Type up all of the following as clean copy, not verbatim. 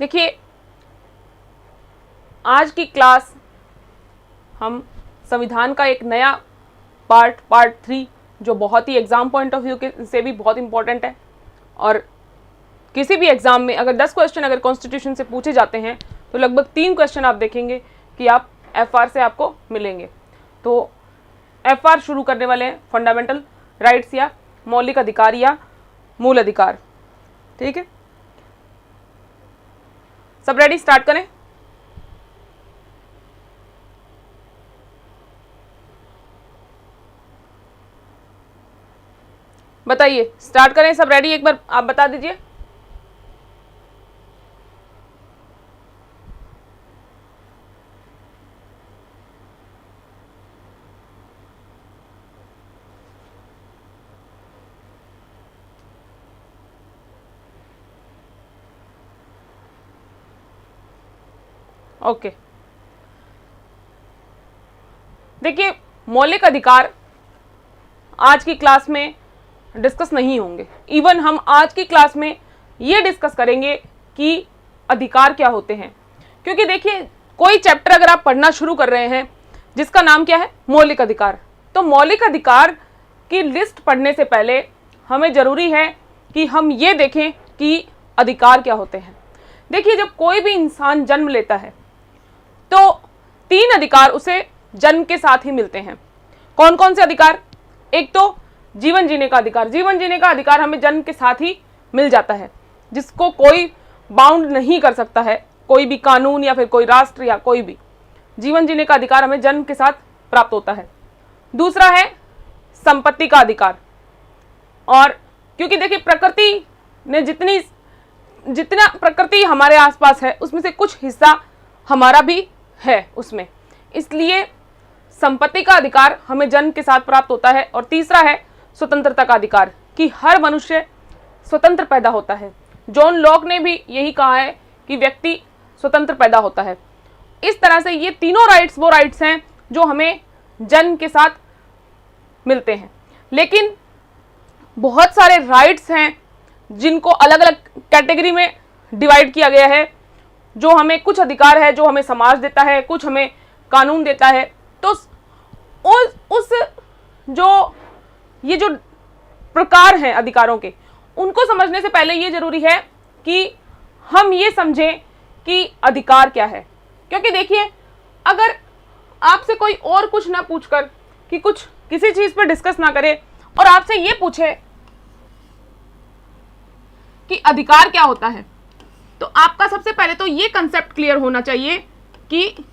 देखिए, आज की क्लास हम संविधान का एक नया पार्ट 3 जो बहुत ही एग्जाम पॉइंट ऑफ व्यू के से भी बहुत इंपॉर्टेंट है, और किसी भी एग्जाम में अगर 10 क्वेश्चन अगर कॉन्स्टिट्यूशन से पूछे जाते हैं तो लगभग 3 क्वेश्चन आप देखेंगे कि आप FR से आपको मिलेंगे। तो FR शुरू करने वाले हैं फंडामेंटल राइट्स या मौलिक अधिकार या मूल अधिकार। ठीक है, सब रेडी, स्टार्ट करें। बताइए, स्टार्ट करें, सब रेडी? एक बार आप बता दीजिए। ओके, देखिए, मौलिक अधिकार आज की क्लास में डिस्कस नहीं होंगे। इवन हम आज की क्लास में ये डिस्कस करेंगे कि अधिकार क्या होते हैं, क्योंकि देखिए, कोई चैप्टर अगर आप पढ़ना शुरू कर रहे हैं जिसका नाम क्या है, मौलिक अधिकार, तो मौलिक अधिकार की लिस्ट पढ़ने से पहले हमें जरूरी है कि हम ये देखें कि अधिकार क्या होते हैं। देखिए, जब कोई भी इंसान जन्म लेता है तो 3 अधिकार उसे जन्म के साथ ही मिलते हैं। कौन कौन से अधिकार? एक तो जीवन जीने का अधिकार। जीवन जीने का अधिकार हमें जन्म के साथ ही मिल जाता है, जिसको कोई बाउंड नहीं कर सकता है, कोई भी कानून या फिर कोई राष्ट्र या कोई भी। जीवन जीने का अधिकार हमें जन्म के साथ प्राप्त होता है। दूसरा है संपत्ति का अधिकार, और क्योंकि देखिए, प्रकृति ने जितना प्रकृति हमारे आसपास है उसमें से कुछ हिस्सा हमारा भी है उसमें, इसलिए संपत्ति का अधिकार हमें जन्म के साथ प्राप्त होता है। और तीसरा है स्वतंत्रता का अधिकार, कि हर मनुष्य स्वतंत्र पैदा होता है। जॉन लॉक ने भी यही कहा है कि व्यक्ति स्वतंत्र पैदा होता है। इस तरह से ये तीनों राइट्स वो राइट्स हैं जो हमें जन्म के साथ मिलते हैं। लेकिन बहुत सारे राइट्स हैं जिनको अलग अलग कैटेगरी में डिवाइड किया गया है। जो हमें कुछ अधिकार है जो हमें समाज देता है, कुछ हमें कानून देता है। तो उस जो प्रकार हैं अधिकारों के, उनको समझने से पहले ये जरूरी है कि हम ये समझें कि अधिकार क्या है। क्योंकि देखिए, अगर आपसे कोई और कुछ ना पूछकर कि कुछ किसी चीज पर डिस्कस ना करे और आपसे ये पूछे कि अधिकार क्या होता है, तो आपका सबसे पहले तो ये कंसेप्ट क्लियर होना चाहिए कि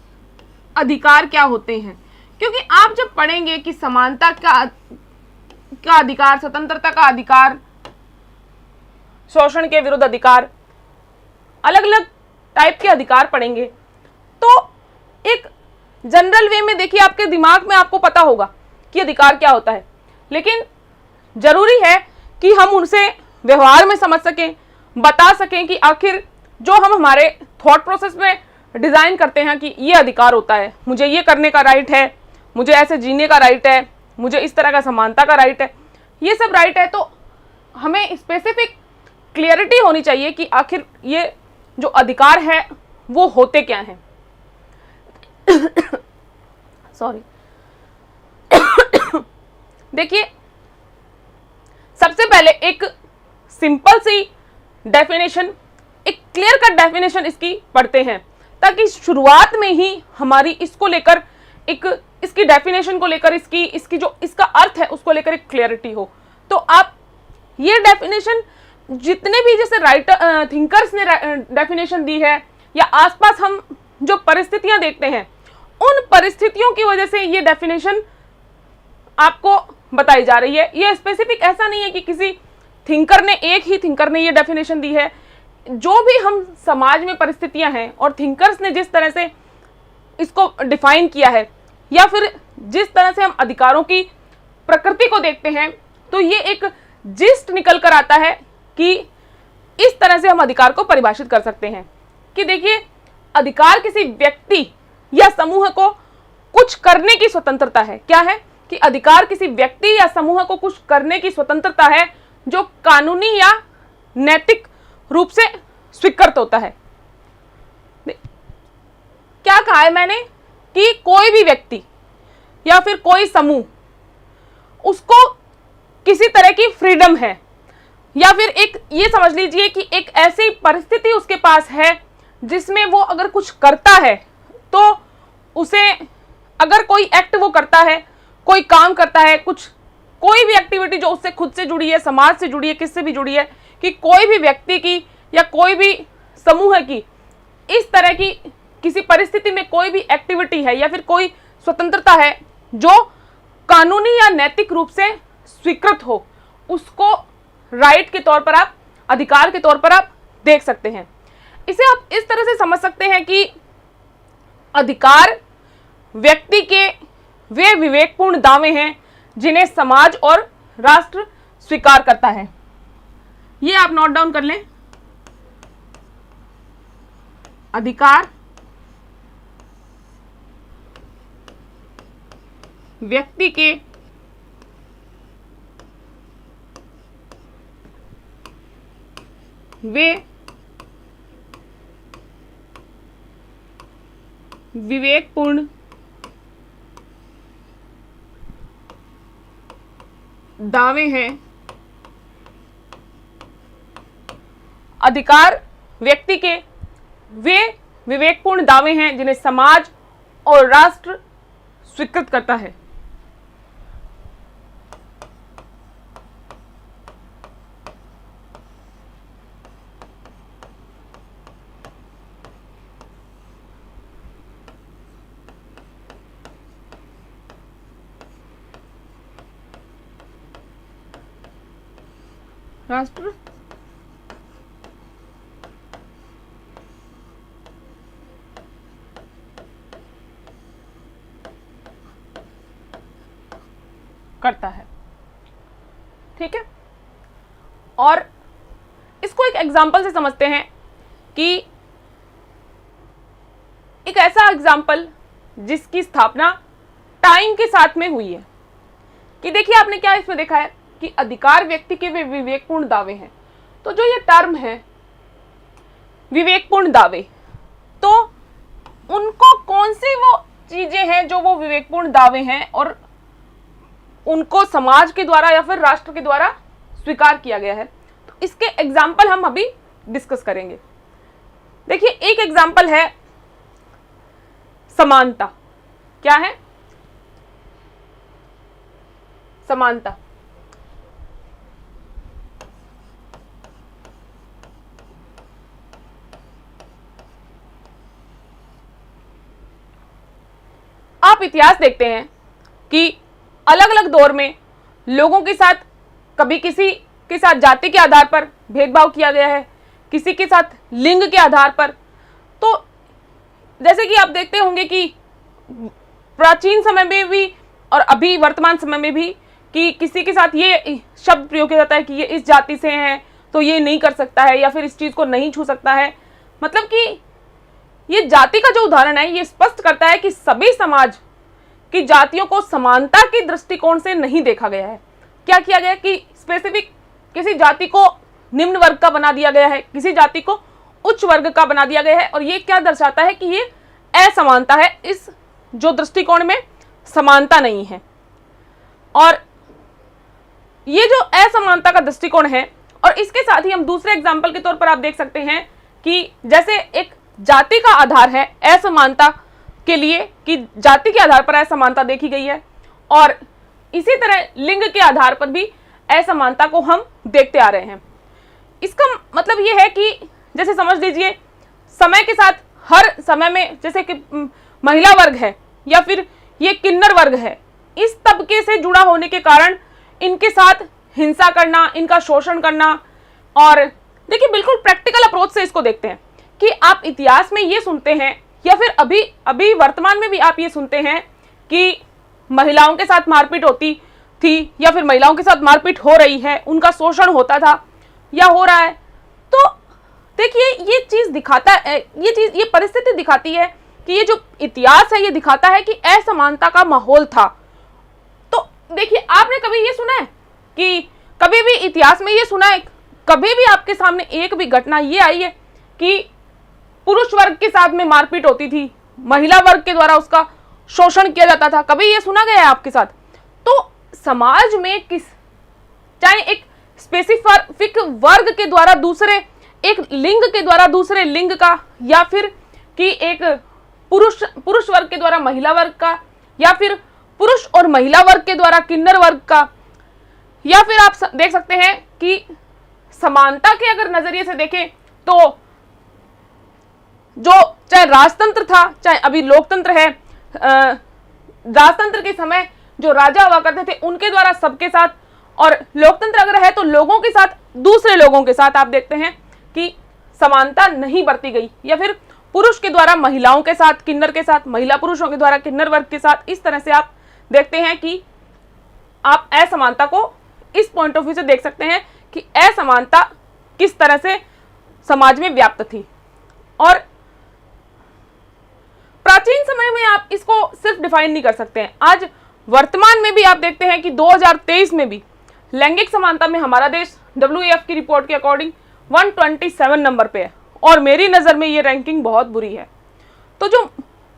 अधिकार क्या होते हैं। क्योंकि आप जब पढ़ेंगे कि समानता का अधिकार, स्वतंत्रता का अधिकार, शोषण के विरुद्ध अधिकार, अलग अलग टाइप के अधिकार पढ़ेंगे, तो एक जनरल वे में देखिए आपके दिमाग में आपको पता होगा कि अधिकार क्या होता है। लेकिन जरूरी है कि हम उनसे व्यवहार में समझ सकें, बता सकें कि आखिर जो हम हमारे थॉट प्रोसेस में डिजाइन करते हैं कि ये अधिकार होता है, मुझे ये करने का राइट है, मुझे ऐसे जीने का राइट है, मुझे इस तरह का समानता का राइट है, ये सब राइट है। तो हमें स्पेसिफिक क्लियरिटी होनी चाहिए कि आखिर ये जो अधिकार है वो होते क्या हैं। सॉरी। देखिए, सबसे पहले एक सिंपल सी डेफिनेशन, एक क्लियर कट डेफिनेशन इसकी पढ़ते हैं, ताकि शुरुआत में ही हमारी इसको लेकर इसकी डेफिनेशन को लेकर इसकी जो इसका अर्थ है उसको लेकर एक क्लियरिटी हो। तो आप ये डेफिनेशन जितने भी जैसे थिंकर्स ने डेफिनेशन दी है, या आसपास हम जो परिस्थितियां देखते हैं, उन परिस्थितियों की वजह से ये डेफिनेशन आपको बताई जा रही है। ये स्पेसिफिक ऐसा नहीं है कि किसी एक ही थिंकर ने ये डेफिनेशन दी है। जो भी हम समाज में परिस्थितियां हैं और थिंकर्स ने जिस तरह से इसको डिफाइन किया है, या फिर जिस तरह से हम अधिकारों की प्रकृति को देखते हैं, तो ये एक जिस्ट निकल कर आता है कि इस तरह से हम अधिकार को परिभाषित कर सकते हैं कि देखिए, अधिकार किसी व्यक्ति या समूह को कुछ करने की स्वतंत्रता है। क्या है कि अधिकार किसी व्यक्ति या समूह को कुछ करने की स्वतंत्रता है जो कानूनी या नैतिक रूप से स्वीकृत होता है। क्या कहा है मैंने कि कोई भी व्यक्ति या फिर कोई समूह उसको किसी तरह की फ्रीडम है, या फिर एक ये समझ लीजिए कि एक ऐसी परिस्थिति उसके पास है जिसमें वो अगर कुछ करता है तो उसे, अगर कोई एक्ट वो करता है, कोई काम करता है, कुछ कोई भी एक्टिविटी जो उससे खुद से जुड़ी है, समाज से जुड़ी है, किससे भी जुड़ी है, कि कोई भी व्यक्ति की या कोई भी समूह की इस तरह की किसी परिस्थिति में कोई भी एक्टिविटी है या फिर कोई स्वतंत्रता है जो कानूनी या नैतिक रूप से स्वीकृत हो, उसको राइट के तौर पर आप, अधिकार के तौर पर आप देख सकते हैं। इसे आप इस तरह से समझ सकते हैं कि अधिकार व्यक्ति के वे विवेकपूर्ण दावे हैं जिन्हें समाज और राष्ट्र स्वीकार करता है। ये आप नोट डाउन कर लें। अधिकार व्यक्ति के वे विवेकपूर्ण दावे हैं। अधिकार व्यक्ति के वे विवेकपूर्ण दावे हैं जिन्हें समाज और राष्ट्र स्वीकृत करता है। राष्ट्र करता है। ठीक है, और इसको एक एग्जाम्पल से समझते हैं कि एक ऐसा एग्जाम्पल जिसकी स्थापना टाइम के साथ में हुई है। कि देखिए आपने क्या इसमें देखा है कि अधिकार व्यक्ति के वे विवेकपूर्ण दावे हैं। तो जो ये टर्म है विवेकपूर्ण दावे, तो उनको कौन सी वो चीजें हैं जो वो विवेकपूर्ण दावे हैं और उनको समाज के द्वारा या फिर राष्ट्र के द्वारा स्वीकार किया गया है, तो इसके एग्जाम्पल हम अभी डिस्कस करेंगे। देखिए एक एग्जाम्पल है समानता। क्या है? समानता। आप इतिहास देखते हैं कि अलग अलग दौर में लोगों के साथ कभी किसी के साथ जाति के आधार पर भेदभाव किया गया है, किसी के साथ लिंग के आधार पर। तो जैसे कि आप देखते होंगे कि प्राचीन समय में भी और अभी वर्तमान समय में भी कि किसी के साथ ये शब्द प्रयोग किया जाता है कि ये इस जाति से है तो ये नहीं कर सकता है या फिर इस चीज को नहीं छू सकता है। मतलब कि ये जाति का जो उदाहरण है ये स्पष्ट करता है कि सभी समाज की जातियों को समानता के दृष्टिकोण से नहीं देखा गया है। क्या किया गया कि स्पेसिफिक किसी जाति को निम्न वर्ग का बना दिया गया है, किसी जाति को उच्च वर्ग का बना दिया गया है, और ये क्या दर्शाता है कि ये असमानता है, इस जो दृष्टिकोण में समानता नहीं है। और ये जो असमानता का दृष्टिकोण है, और इसके साथ ही हम दूसरे एग्जाम्पल के तौर पर आप देख सकते हैं कि जैसे एक जाति का आधार है असमानता के लिए कि जाति के आधार पर असमानता देखी गई है, और इसी तरह लिंग के आधार पर भी असमानता को हम देखते आ रहे हैं। इसका मतलब ये है कि जैसे समझ लीजिए समय के साथ हर समय में जैसे कि महिला वर्ग है या फिर ये किन्नर वर्ग है, इस तबके से जुड़ा होने के कारण इनके साथ हिंसा करना, इनका शोषण करना। और देखिए बिल्कुल प्रैक्टिकल अप्रोच से इसको देखते हैं कि आप इतिहास में ये सुनते हैं या फिर अभी वर्तमान में भी आप ये सुनते हैं कि महिलाओं के साथ मारपीट होती थी या फिर महिलाओं के साथ मारपीट हो रही है, उनका शोषण होता था या हो रहा है। तो देखिए ये चीज दिखाता है, ये परिस्थिति दिखाती है कि ये जो इतिहास है ये दिखाता है कि असमानता का माहौल था। तो देखिए आपने कभी ये सुना है कि कभी भी इतिहास में ये सुना है, कभी भी आपके सामने एक भी घटना ये आई है कि पुरुष वर्ग के साथ में मारपीट होती थी, महिला वर्ग के द्वारा उसका शोषण किया जाता था। कभी ये सुना गया है आपके साथ? तो समाज में चाहे एक स्पेसिफिक वर्ग के द्वारा दूसरे, एक लिंग के द्वारा दूसरे लिंग का, या फिर कि एक पुरुष वर्ग के द्वारा महिला वर्ग का, या फिर पुरुष और महिला वर्ग के द्वारा किन्नर वर्ग का, या फिर आप देख सकते हैं कि समानता के अगर नजरिए से देखें तो जो चाहे राजतंत्र था, चाहे अभी लोकतंत्र है, राजतंत्र के समय जो राजा हुआ करते थे उनके द्वारा सबके साथ, और लोकतंत्र अगर है तो लोगों के साथ, दूसरे लोगों के साथ आप देखते हैं कि समानता नहीं बरती गई, या फिर पुरुष के द्वारा महिलाओं के साथ, किन्नर के साथ, महिला पुरुषों के द्वारा किन्नर वर्ग के साथ, इस तरह से आप देखते हैं कि आप असमानता को इस पॉइंट ऑफ व्यू से देख सकते हैं कि असमानता किस तरह से समाज में व्याप्त थी। और प्राचीन समय में आप इसको सिर्फ डिफाइन नहीं कर सकते हैं, आज वर्तमान में भी आप देखते हैं कि 2023 में भी लैंगिक समानता में हमारा देश WEF की रिपोर्ट के अकॉर्डिंग 127 नंबर पे है, और मेरी नज़र में ये रैंकिंग बहुत बुरी है। तो जो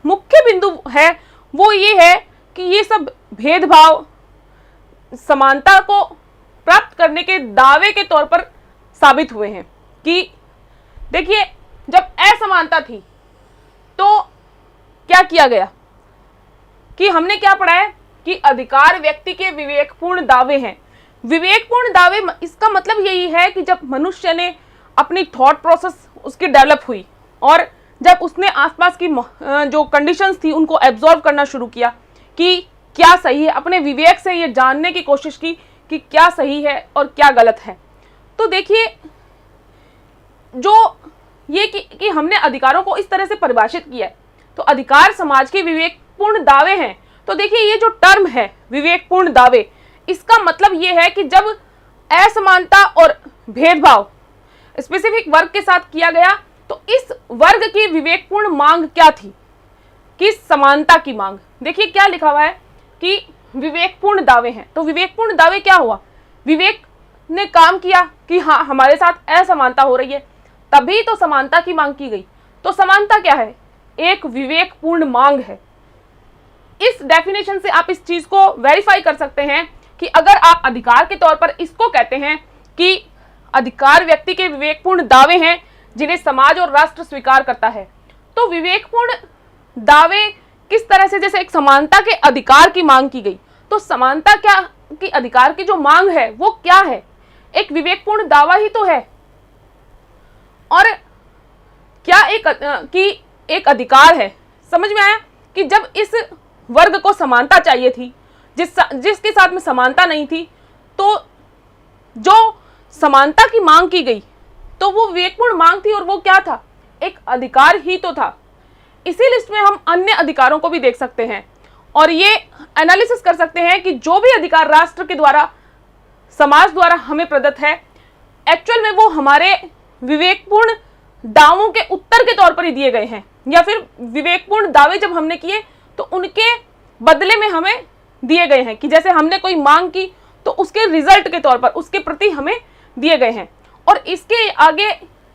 मुख्य बिंदु है वो ये है कि ये सब भेदभाव समानता को प्राप्त करने के दावे के तौर पर साबित हुए हैं। कि देखिए, जब असमानता थी तो क्या किया गया कि हमने क्या पढ़ा है कि अधिकार व्यक्ति के विवेकपूर्ण दावे हैं। विवेकपूर्ण दावे, इसका मतलब यही है कि जब मनुष्य ने अपनी थॉट प्रोसेस उसकी डेवलप हुई, और जब उसने आसपास की जो कंडीशंस थी उनको एब्जॉर्व करना शुरू किया कि क्या सही है, अपने विवेक से ये जानने की कोशिश की कि क्या सही है और क्या गलत है। तो देखिए, जो ये कि हमने अधिकारों को इस तरह से परिभाषित किया है, तो अधिकार समाज के विवेकपूर्ण दावे हैं। तो देखिए, ये जो टर्म है विवेकपूर्ण दावे, इसका मतलब ये है कि जब असमानता और भेदभाव स्पेसिफिक वर्ग के साथ किया गया तो इस वर्ग की विवेकपूर्ण मांग क्या थी, कि समानता की मांग। देखिए क्या लिखा हुआ है कि विवेकपूर्ण दावे हैं। तो विवेकपूर्ण दावे क्या हुआ, विवेक ने काम किया कि हाँ हमारे साथ असमानता हो रही है, तभी तो समानता की मांग की गई। तो समानता क्या है, एक विवेकपूर्ण मांग है। इस डेफिनेशन से आप इस चीज को वेरीफाई कर सकते हैं कि अगर आप अधिकार के तौर पर इसको कहते हैं कि अधिकार व्यक्ति के विवेकपूर्ण दावे हैं जिन्हें समाज और राष्ट्र स्वीकार करता है, तो विवेकपूर्ण दावे किस तरह से, जैसे एक समानता के अधिकार की मांग की गई, तो समानता क्या की अधिकार की जो मांग है वो क्या है, एक विवेकपूर्ण दावा ही तो है। और क्या एक अधिकार है। समझ में आया कि जब इस वर्ग को समानता चाहिए थी, जिसके साथ में समानता नहीं थी, तो जो समानता की मांग की गई तो वो विवेकपूर्ण मांग थी, और वो क्या था, एक अधिकार ही तो था। इसी लिस्ट में हम अन्य अधिकारों को भी देख सकते हैं और ये एनालिसिस कर सकते हैं कि जो भी अधिकार राष्ट्र के द्वारा, समाज द्वारा हमें प्रदत्त है, एक्चुअल में वो हमारे विवेकपूर्ण दावों के उत्तर के तौर पर ही दिए गए हैं, या फिर विवेकपूर्ण दावे जब हमने किए तो उनके बदले में हमें दिए गए हैं, कि जैसे हमने कोई मांग की तो उसके रिजल्ट के तौर पर उसके प्रति हमें दिए गए हैं। और इसके आगे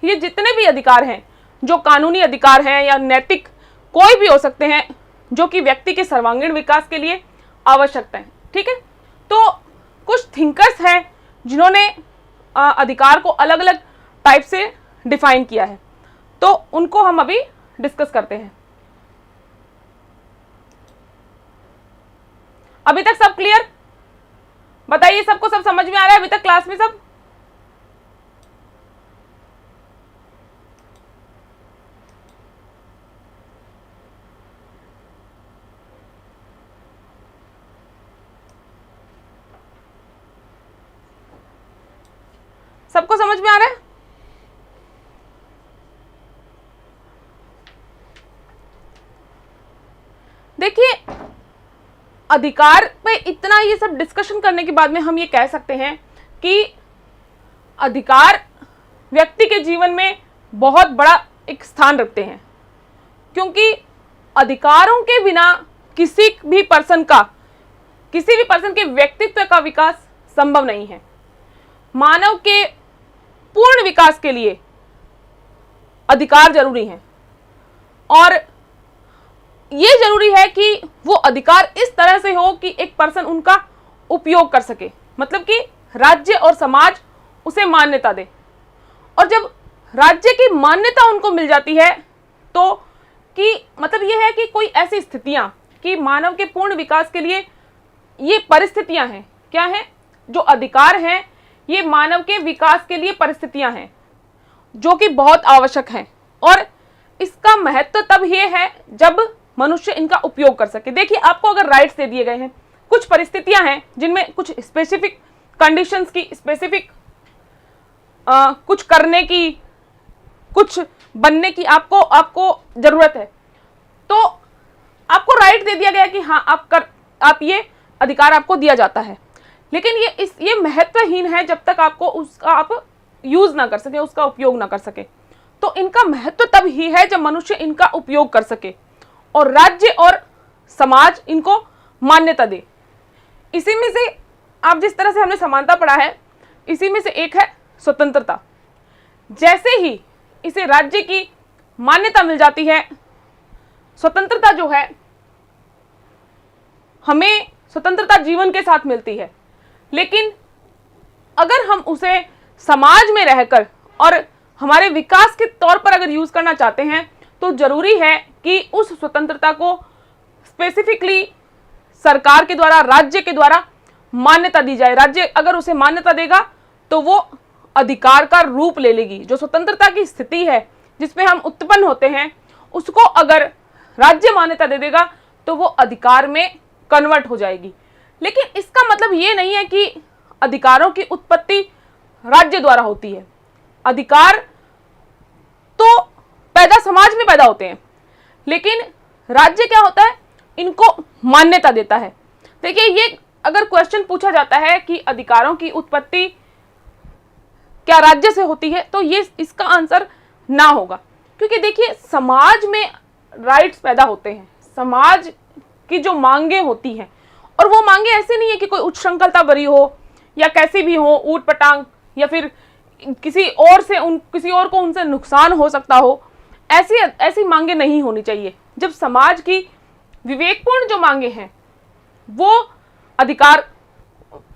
ये जितने भी अधिकार हैं, जो कानूनी अधिकार हैं या नैतिक कोई भी हो सकते हैं, जो कि व्यक्ति के सर्वांगीण विकास के लिए आवश्यक है। ठीक है, तो कुछ थिंकर्स हैं जिन्होंने अधिकार को अलग अलग टाइप से डिफाइन किया है, तो उनको हम अभी डिस्कस करते हैं। अभी तक सब क्लियर? बताइए, सबको सब समझ में आ रहा है अभी तक क्लास में? सबको समझ में आ रहा है? देखिए, अधिकार पे इतना ये सब डिस्कशन करने के बाद में हम ये कह सकते हैं कि अधिकार व्यक्ति के जीवन में बहुत बड़ा एक स्थान रखते हैं, क्योंकि अधिकारों के बिना किसी भी पर्सन के व्यक्तित्व का विकास संभव नहीं है। मानव के पूर्ण विकास के लिए अधिकार जरूरी हैं, और ये जरूरी है कि वो अधिकार इस तरह से हो कि एक पर्सन उनका उपयोग कर सके, मतलब कि राज्य और समाज उसे मान्यता दे। और जब राज्य की मान्यता उनको मिल जाती है तो कि मतलब ये है कि कोई ऐसी स्थितियां कि मानव के पूर्ण विकास के लिए ये परिस्थितियां हैं, क्या हैं, जो अधिकार हैं ये मानव के विकास के लिए परिस्थितियां हैं जो कि बहुत आवश्यक हैं। और इसका महत्व तब ये है जब मनुष्य इनका उपयोग कर सके। देखिए, आपको अगर राइट्स दे दिए गए हैं, कुछ परिस्थितियां हैं जिनमें कुछ स्पेसिफिक कंडीशंस की, स्पेसिफिक कुछ करने की, कुछ बनने की आपको जरूरत है, तो आपको राइट दे दिया गया कि हाँ आप ये अधिकार आपको दिया जाता है। लेकिन ये महत्वहीन है जब तक आपको उसका आप यूज ना कर सके, उसका उपयोग ना कर सके। तो इनका महत्व तब ही है जब मनुष्य इनका उपयोग कर सके और राज्य और समाज इनको मान्यता दे। इसी में से आप जिस तरह से हमने समानता पढ़ा है, इसी में से एक है स्वतंत्रता। जैसे ही इसे राज्य की मान्यता मिल जाती है, स्वतंत्रता जो है, हमें स्वतंत्रता जीवन के साथ मिलती है। लेकिन अगर हम उसे समाज में रहकर और हमारे विकास के तौर पर अगर यूज करना चाहते हैं तो जरूरी है कि उस स्वतंत्रता को स्पेसिफिकली सरकार के द्वारा, राज्य के द्वारा मान्यता दी जाए। राज्य अगर उसे मान्यता देगा तो वो अधिकार का रूप ले लेगी। जो स्वतंत्रता की स्थिति है जिसमें हम उत्पन्न होते हैं, उसको अगर राज्य मान्यता दे देगा तो वो अधिकार में कन्वर्ट हो जाएगी। लेकिन इसका मतलब ये नहीं है कि अधिकारों की उत्पत्ति राज्य द्वारा होती है। अधिकार तो पैदा समाज में पैदा होते हैं, लेकिन राज्य क्या होता है, इनको मान्यता देता है। देखिए, ये अगर क्वेश्चन पूछा जाता है कि अधिकारों की उत्पत्ति क्या राज्य से होती है, तो ये इसका आंसर ना होगा। क्योंकि देखिए, समाज में राइट्स पैदा होते हैं, समाज की जो मांगे होती हैं, और वो मांगे ऐसे नहीं है कि कोई उच्छृंखलता भरी हो या कैसी भी हो, ऊट पटांग, या फिर किसी और को उनसे नुकसान हो सकता हो, ऐसी मांगे नहीं होनी चाहिए। जब समाज की विवेकपूर्ण जो मांगे हैं वो अधिकार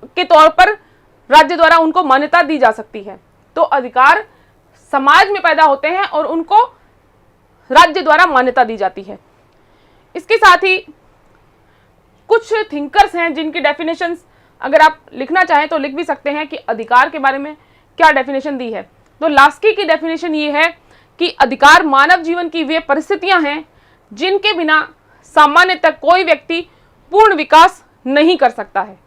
के तौर पर राज्य द्वारा उनको मान्यता दी जा सकती है, तो अधिकार समाज में पैदा होते हैं और उनको राज्य द्वारा मान्यता दी जाती है। इसके साथ ही कुछ थिंकर्स हैं जिनकी डेफिनेशंस अगर आप लिखना चाहें तो लिख भी सकते हैं कि अधिकार के बारे में क्या डेफिनेशन दी है। तो लास्की की डेफिनेशन ये है कि अधिकार मानव जीवन की वे परिस्थितियां हैं जिनके बिना सामान्यतः कोई व्यक्ति पूर्ण विकास नहीं कर सकता है।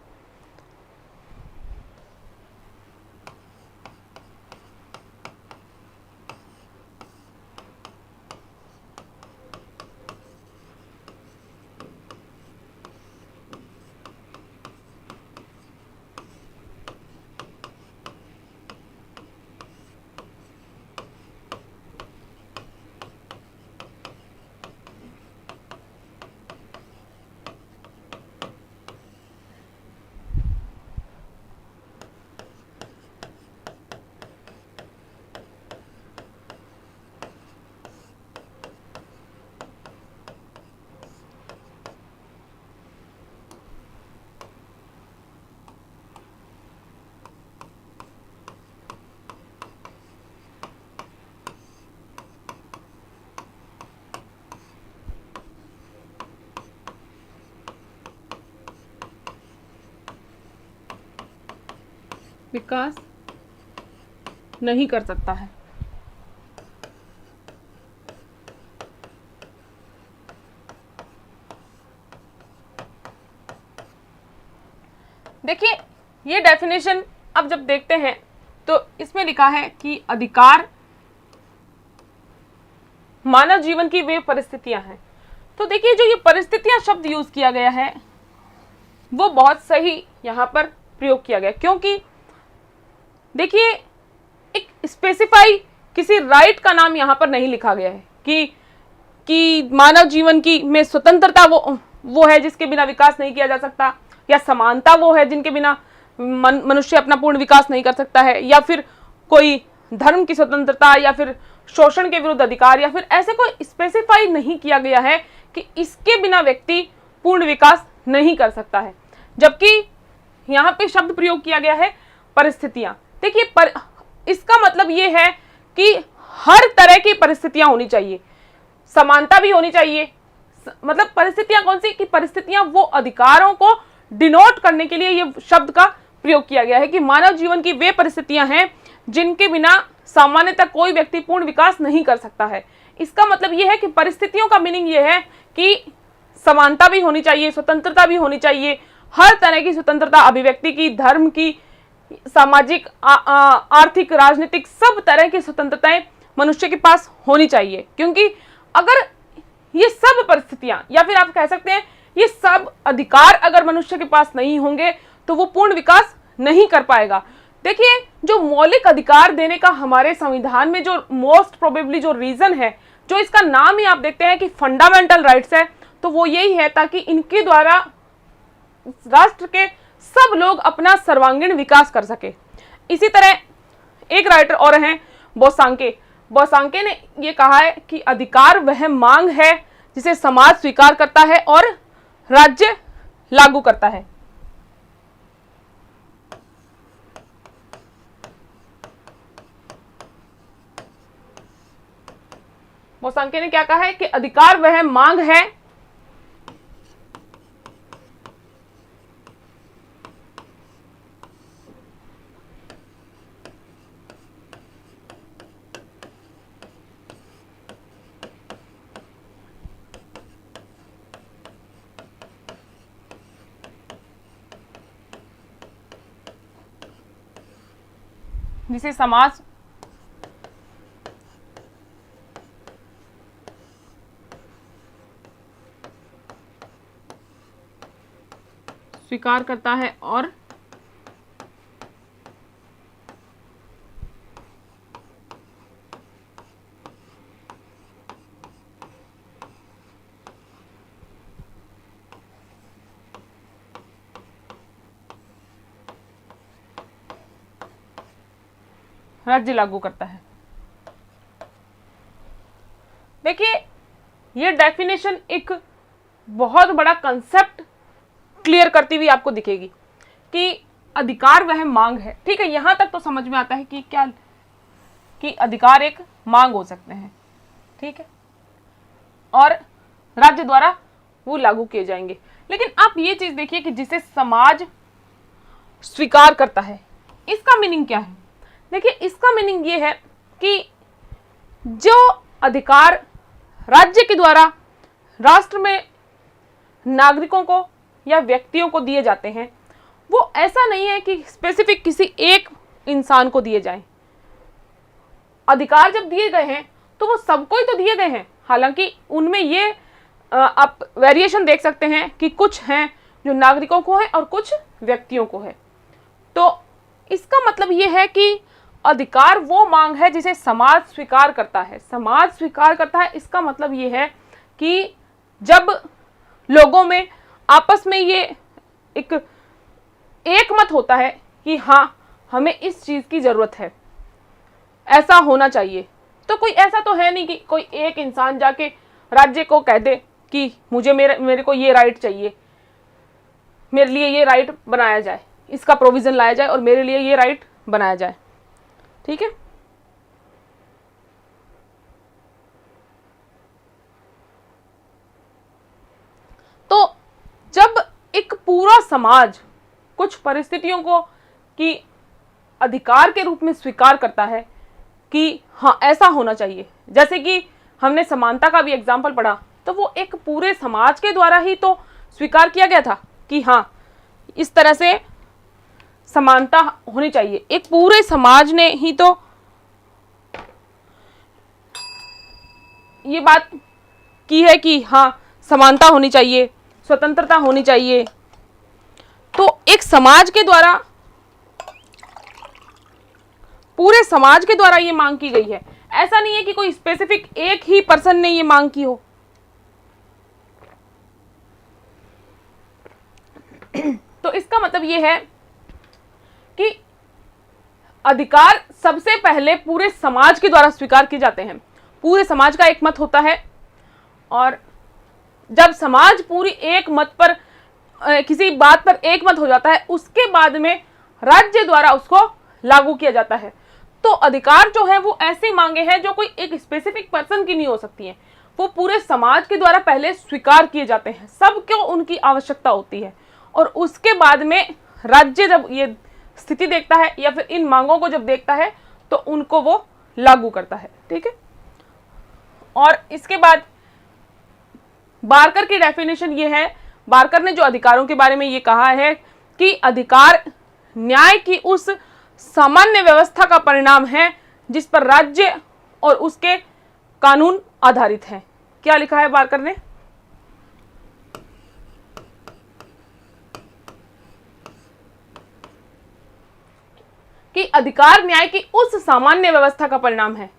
विकास नहीं कर सकता है। देखिए, ये डेफिनेशन अब जब देखते हैं तो इसमें लिखा है कि अधिकार मानव जीवन की वे परिस्थितियां हैं। तो देखिए, जो ये परिस्थितियां शब्द यूज किया गया है वो बहुत सही यहां पर प्रयोग किया गया, क्योंकि देखिए, एक स्पेसिफाई किसी राइट का नाम यहां पर नहीं लिखा गया है कि मानव जीवन की में स्वतंत्रता वो है जिसके बिना विकास नहीं किया जा सकता, या समानता वो है जिनके बिना मनुष्य अपना पूर्ण विकास नहीं कर सकता है, या फिर कोई धर्म की स्वतंत्रता, या फिर शोषण के विरुद्ध अधिकार, या फिर ऐसे कोई स्पेसिफाई नहीं किया गया है कि इसके बिना व्यक्ति पूर्ण विकास नहीं कर सकता है। जबकि यहाँ पे शब्द प्रयोग किया गया है परिस्थितियां। देखिए इसका मतलब ये है कि हर तरह की परिस्थितियां होनी चाहिए, समानता भी होनी चाहिए। मतलब परिस्थितियां कौन सी, कि परिस्थितियां वो अधिकारों को डिनोट करने के लिए ये शब्द का प्रयोग किया गया है कि मानव जीवन की वे परिस्थितियां हैं जिनके बिना सामान्यतः कोई व्यक्ति पूर्ण विकास नहीं कर सकता है। इसका मतलब ये है कि परिस्थितियों का मीनिंग ये है कि समानता भी होनी चाहिए, स्वतंत्रता भी होनी चाहिए, हर तरह की स्वतंत्रता, अभिव्यक्ति की, धर्म की, सामाजिक, आर्थिक, राजनीतिक, सब तरह की स्वतंत्रताएं मनुष्य के पास होनी चाहिए। क्योंकि अगर ये सब परिस्थितियां, या फिर आप कह सकते हैं ये सब अधिकार अगर मनुष्य के पास नहीं होंगे तो वो पूर्ण विकास नहीं कर पाएगा। देखिए जो मौलिक अधिकार देने का हमारे संविधान में जो मोस्ट प्रोबेबली जो रीजन है, जो इसका नाम ही आप देखते हैं कि फंडामेंटल राइट्स है, तो वो यही है ताकि इनके द्वारा राष्ट्र के सब लोग अपना सर्वांगीण विकास कर सके। इसी तरह एक राइटर और हैं बोसांके ने ये कहा है कि अधिकार वह मांग है जिसे समाज स्वीकार करता है और राज्य लागू करता है। बोसांके ने क्या कहा है कि अधिकार वह मांग है जिसे समाज स्वीकार करता है और राज्य लागू करता है। देखिए ये डेफिनेशन एक बहुत बड़ा कंसेप्ट क्लियर करती हुई आपको दिखेगी कि अधिकार वह मांग है। ठीक है, यहां तक तो समझ में आता है कि क्या, कि अधिकार एक मांग हो सकते हैं, ठीक है, और राज्य द्वारा वो लागू किए जाएंगे। लेकिन आप ये चीज देखिए कि जिसे समाज स्वीकार करता है, इसका मीनिंग क्या है। देखिए इसका मीनिंग ये है कि जो अधिकार राज्य के द्वारा राष्ट्र में नागरिकों को या व्यक्तियों को दिए जाते हैं, वो ऐसा नहीं है कि स्पेसिफिक किसी एक इंसान को दिए जाएं। अधिकार जब दिए गए हैं तो वो सबको ही तो दिए गए हैं। हालांकि उनमें ये आप वेरिएशन देख सकते हैं कि कुछ हैं जो नागरिकों को है और कुछ व्यक्तियों को है। तो इसका मतलब ये है कि अधिकार वो मांग है जिसे समाज स्वीकार करता है। समाज स्वीकार करता है, इसका मतलब ये है कि जब लोगों में आपस में ये एक मत होता है कि हाँ हमें इस चीज की जरूरत है, ऐसा होना चाहिए। तो कोई ऐसा तो है नहीं कि कोई एक इंसान जाके राज्य को कह दे कि मुझे मेरे को ये राइट चाहिए, मेरे लिए ये राइट बनाया जाए, इसका प्रोविजन लाया जाए और मेरे लिए ये राइट बनाया जाए। ठीक है, तो जब एक पूरा समाज कुछ परिस्थितियों को कि अधिकार के रूप में स्वीकार करता है कि हाँ ऐसा होना चाहिए, जैसे कि हमने समानता का भी एग्जाम्पल पढ़ा, तो वो एक पूरे समाज के द्वारा ही तो स्वीकार किया गया था कि हाँ इस तरह से समानता होनी चाहिए। एक पूरे समाज ने ही तो ये बात की है कि हाँ समानता होनी चाहिए, स्वतंत्रता होनी चाहिए। तो एक समाज के द्वारा, पूरे समाज के द्वारा ये मांग की गई है। ऐसा नहीं है कि कोई स्पेसिफिक एक ही पर्सन ने ये मांग की हो। तो इसका मतलब ये है कि अधिकार सबसे पहले पूरे समाज के द्वारा स्वीकार किए जाते हैं। पूरे समाज का एक मत होता है, और जब समाज पूरी एक मत पर किसी बात पर एक मत हो जाता है, उसके बाद में राज्य द्वारा उसको लागू किया जाता है। तो अधिकार जो है वो ऐसी मांगे हैं जो कोई एक स्पेसिफिक पर्सन की नहीं हो सकती हैं, वो पूरे समाज के द्वारा पहले स्वीकार किए जाते हैं, सबको उनकी आवश्यकता होती है, और उसके बाद में राज्य जब ये स्थिति देखता है या फिर इन मांगों को जब देखता है तो उनको वो लागू करता है। ठीक है, और इसके बाद बारकर की डेफिनेशन ये है, बारकर ने जो अधिकारों के बारे में ये कहा है कि अधिकार न्याय की उस सामान्य व्यवस्था का परिणाम है जिस पर राज्य और उसके कानून आधारित हैं। क्या लिखा है बारकर ने? कि अधिकार न्याय की उस सामान्य व्यवस्था का परिणाम है।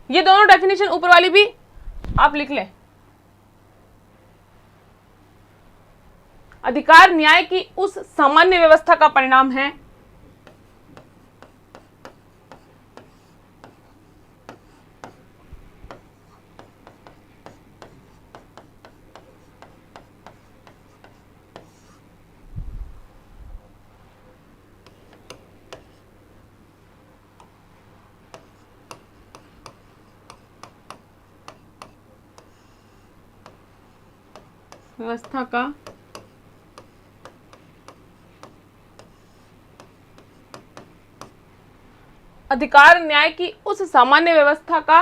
ये दोनों डेफिनेशन ऊपर वाली भी आप लिख लें। अधिकार न्याय की उस सामान्य व्यवस्था का परिणाम है व्यवस्था का अधिकार न्याय की उस सामान्य व्यवस्था का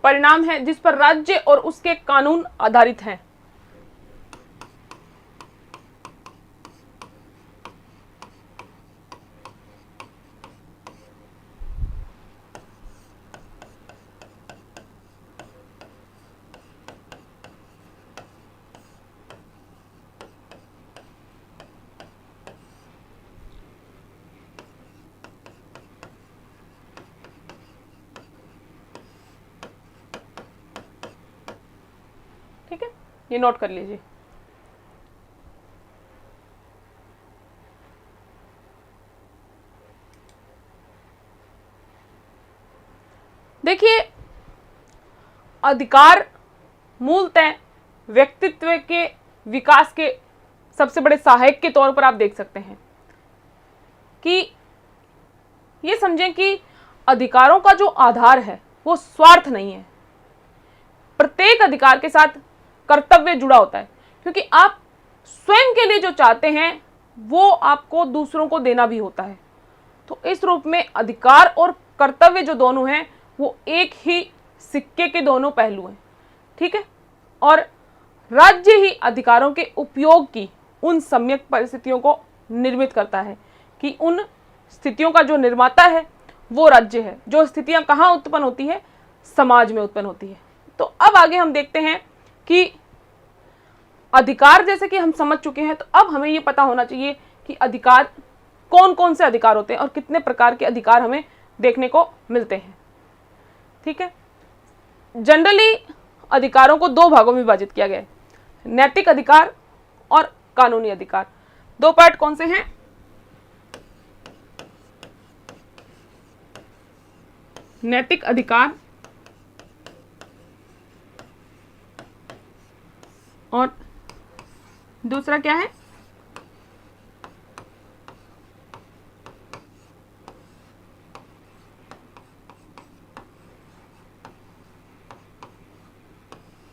परिणाम है जिस पर राज्य और उसके कानून आधारित हैं। ठीक है, ये नोट कर लीजिए। देखिए, अधिकार मूलतः व्यक्तित्व के विकास के सबसे बड़े सहायक के तौर पर आप देख सकते हैं कि ये समझें कि अधिकारों का जो आधार है वो स्वार्थ नहीं है। प्रत्येक अधिकार के साथ कर्तव्य जुड़ा होता है, क्योंकि आप स्वयं के लिए जो चाहते हैं वो आपको दूसरों को देना भी होता है। तो इस रूप में अधिकार और कर्तव्य जो दोनों हैं वो एक ही सिक्के के दोनों पहलू हैं। ठीक है, और राज्य ही अधिकारों के उपयोग की उन सम्यक परिस्थितियों को निर्मित करता है कि उन स्थितियों का जो निर्माता है वो राज्य है। जो स्थितियां कहाँ उत्पन्न होती है? समाज में उत्पन्न होती है। तो अब आगे हम देखते हैं कि अधिकार जैसे कि हम समझ चुके हैं, तो अब हमें ये पता होना चाहिए कि अधिकार कौन कौन से अधिकार होते हैं और कितने प्रकार के अधिकार हमें देखने को मिलते हैं। ठीक है, जनरली अधिकारों को दो भागों में विभाजित किया गया है, नैतिक अधिकार और कानूनी अधिकार। दो पार्ट कौन से हैं? नैतिक अधिकार और दूसरा क्या है?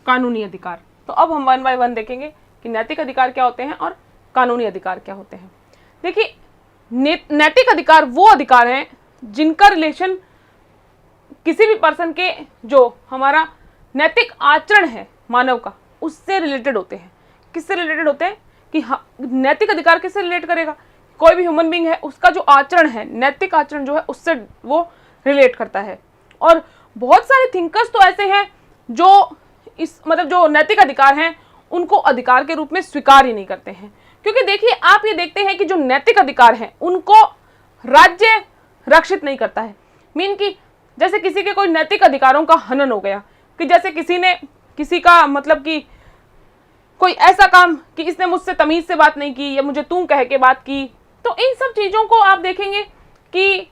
कानूनी अधिकार। तो अब हम वन बाय वन देखेंगे कि नैतिक अधिकार क्या होते हैं और कानूनी अधिकार क्या होते हैं। देखिए, नैतिक अधिकार वो अधिकार हैं जिनका रिलेशन किसी भी पर्सन के जो हमारा नैतिक आचरण है मानव का उससे रिलेटेड होते हैं। किससे रिलेटेड होते हैं? कि हाँ, नैतिक अधिकार किससे रिलेट करेगा? कोई भी ह्यूमन बीइंग है उसका जो आचरण है, नैतिक आचरण जो है उससे वो रिलेट करता है। और बहुत सारे थिंकर्स तो ऐसे हैं जो इस जो नैतिक अधिकार हैं उनको अधिकार के रूप में स्वीकार ही नहीं करते हैं। क्योंकि देखिए, आप ये देखते हैं कि जो नैतिक अधिकार हैं उनको राज्य रक्षित नहीं करता है। मीन कि जैसे किसी के कोई नैतिक अधिकारों का हनन हो गया, कि जैसे किसी ने किसी का कि कोई ऐसा काम कि इसने मुझसे तमीज से बात नहीं की या मुझे तू कह के बात की, तो इन सब चीजों को आप देखेंगे कि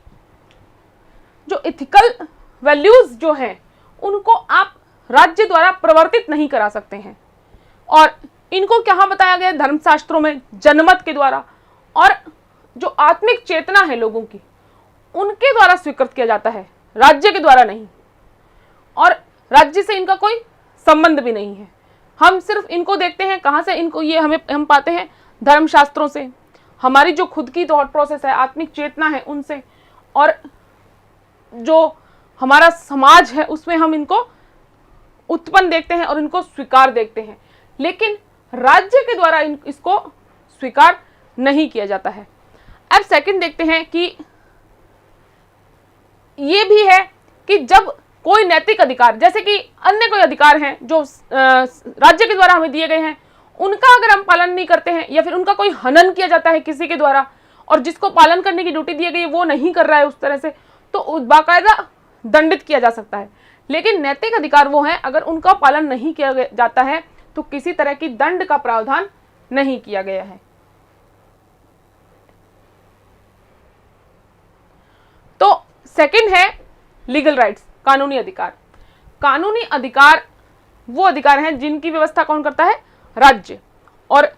जो इथिकल वैल्यूज जो हैं उनको आप राज्य द्वारा प्रवर्तित नहीं करा सकते हैं। और इनको क्या बताया गया है धर्मशास्त्रों में, जनमत के द्वारा, और जो आत्मिक चेतना है लोगों की उनके द्वारा स्वीकृत किया जाता है, राज्य के द्वारा नहीं। और राज्य से इनका कोई संबंध भी नहीं है। हम सिर्फ इनको देखते हैं कहाँ से, इनको ये हम पाते हैं धर्मशास्त्रों से, हमारी जो खुद की थॉट प्रोसेस है, आत्मिक चेतना है उनसे, और जो हमारा समाज है उसमें हम इनको उत्पन्न देखते हैं और इनको स्वीकार देखते हैं, लेकिन राज्य के द्वारा इसको स्वीकार नहीं किया जाता है। अब सेकंड देखते हैं कि ये भी है कि जब कोई नैतिक अधिकार, जैसे कि अन्य कोई अधिकार हैं जो राज्य के द्वारा हमें दिए गए हैं, उनका अगर हम पालन नहीं करते हैं या फिर उनका कोई हनन किया जाता है किसी के द्वारा, और जिसको पालन करने की ड्यूटी दी गई है वो नहीं कर रहा है उस तरह से, तो बाकायदा दंडित किया जा सकता है। लेकिन नैतिक अधिकार वो हैं अगर उनका पालन नहीं किया जाता है तो किसी तरह की दंड का प्रावधान नहीं किया गया है। तो सेकंड है लीगल राइट्स, कानूनी अधिकार। कानूनी अधिकार वो अधिकार हैं जिनकी व्यवस्था कौन करता है? राज्य, और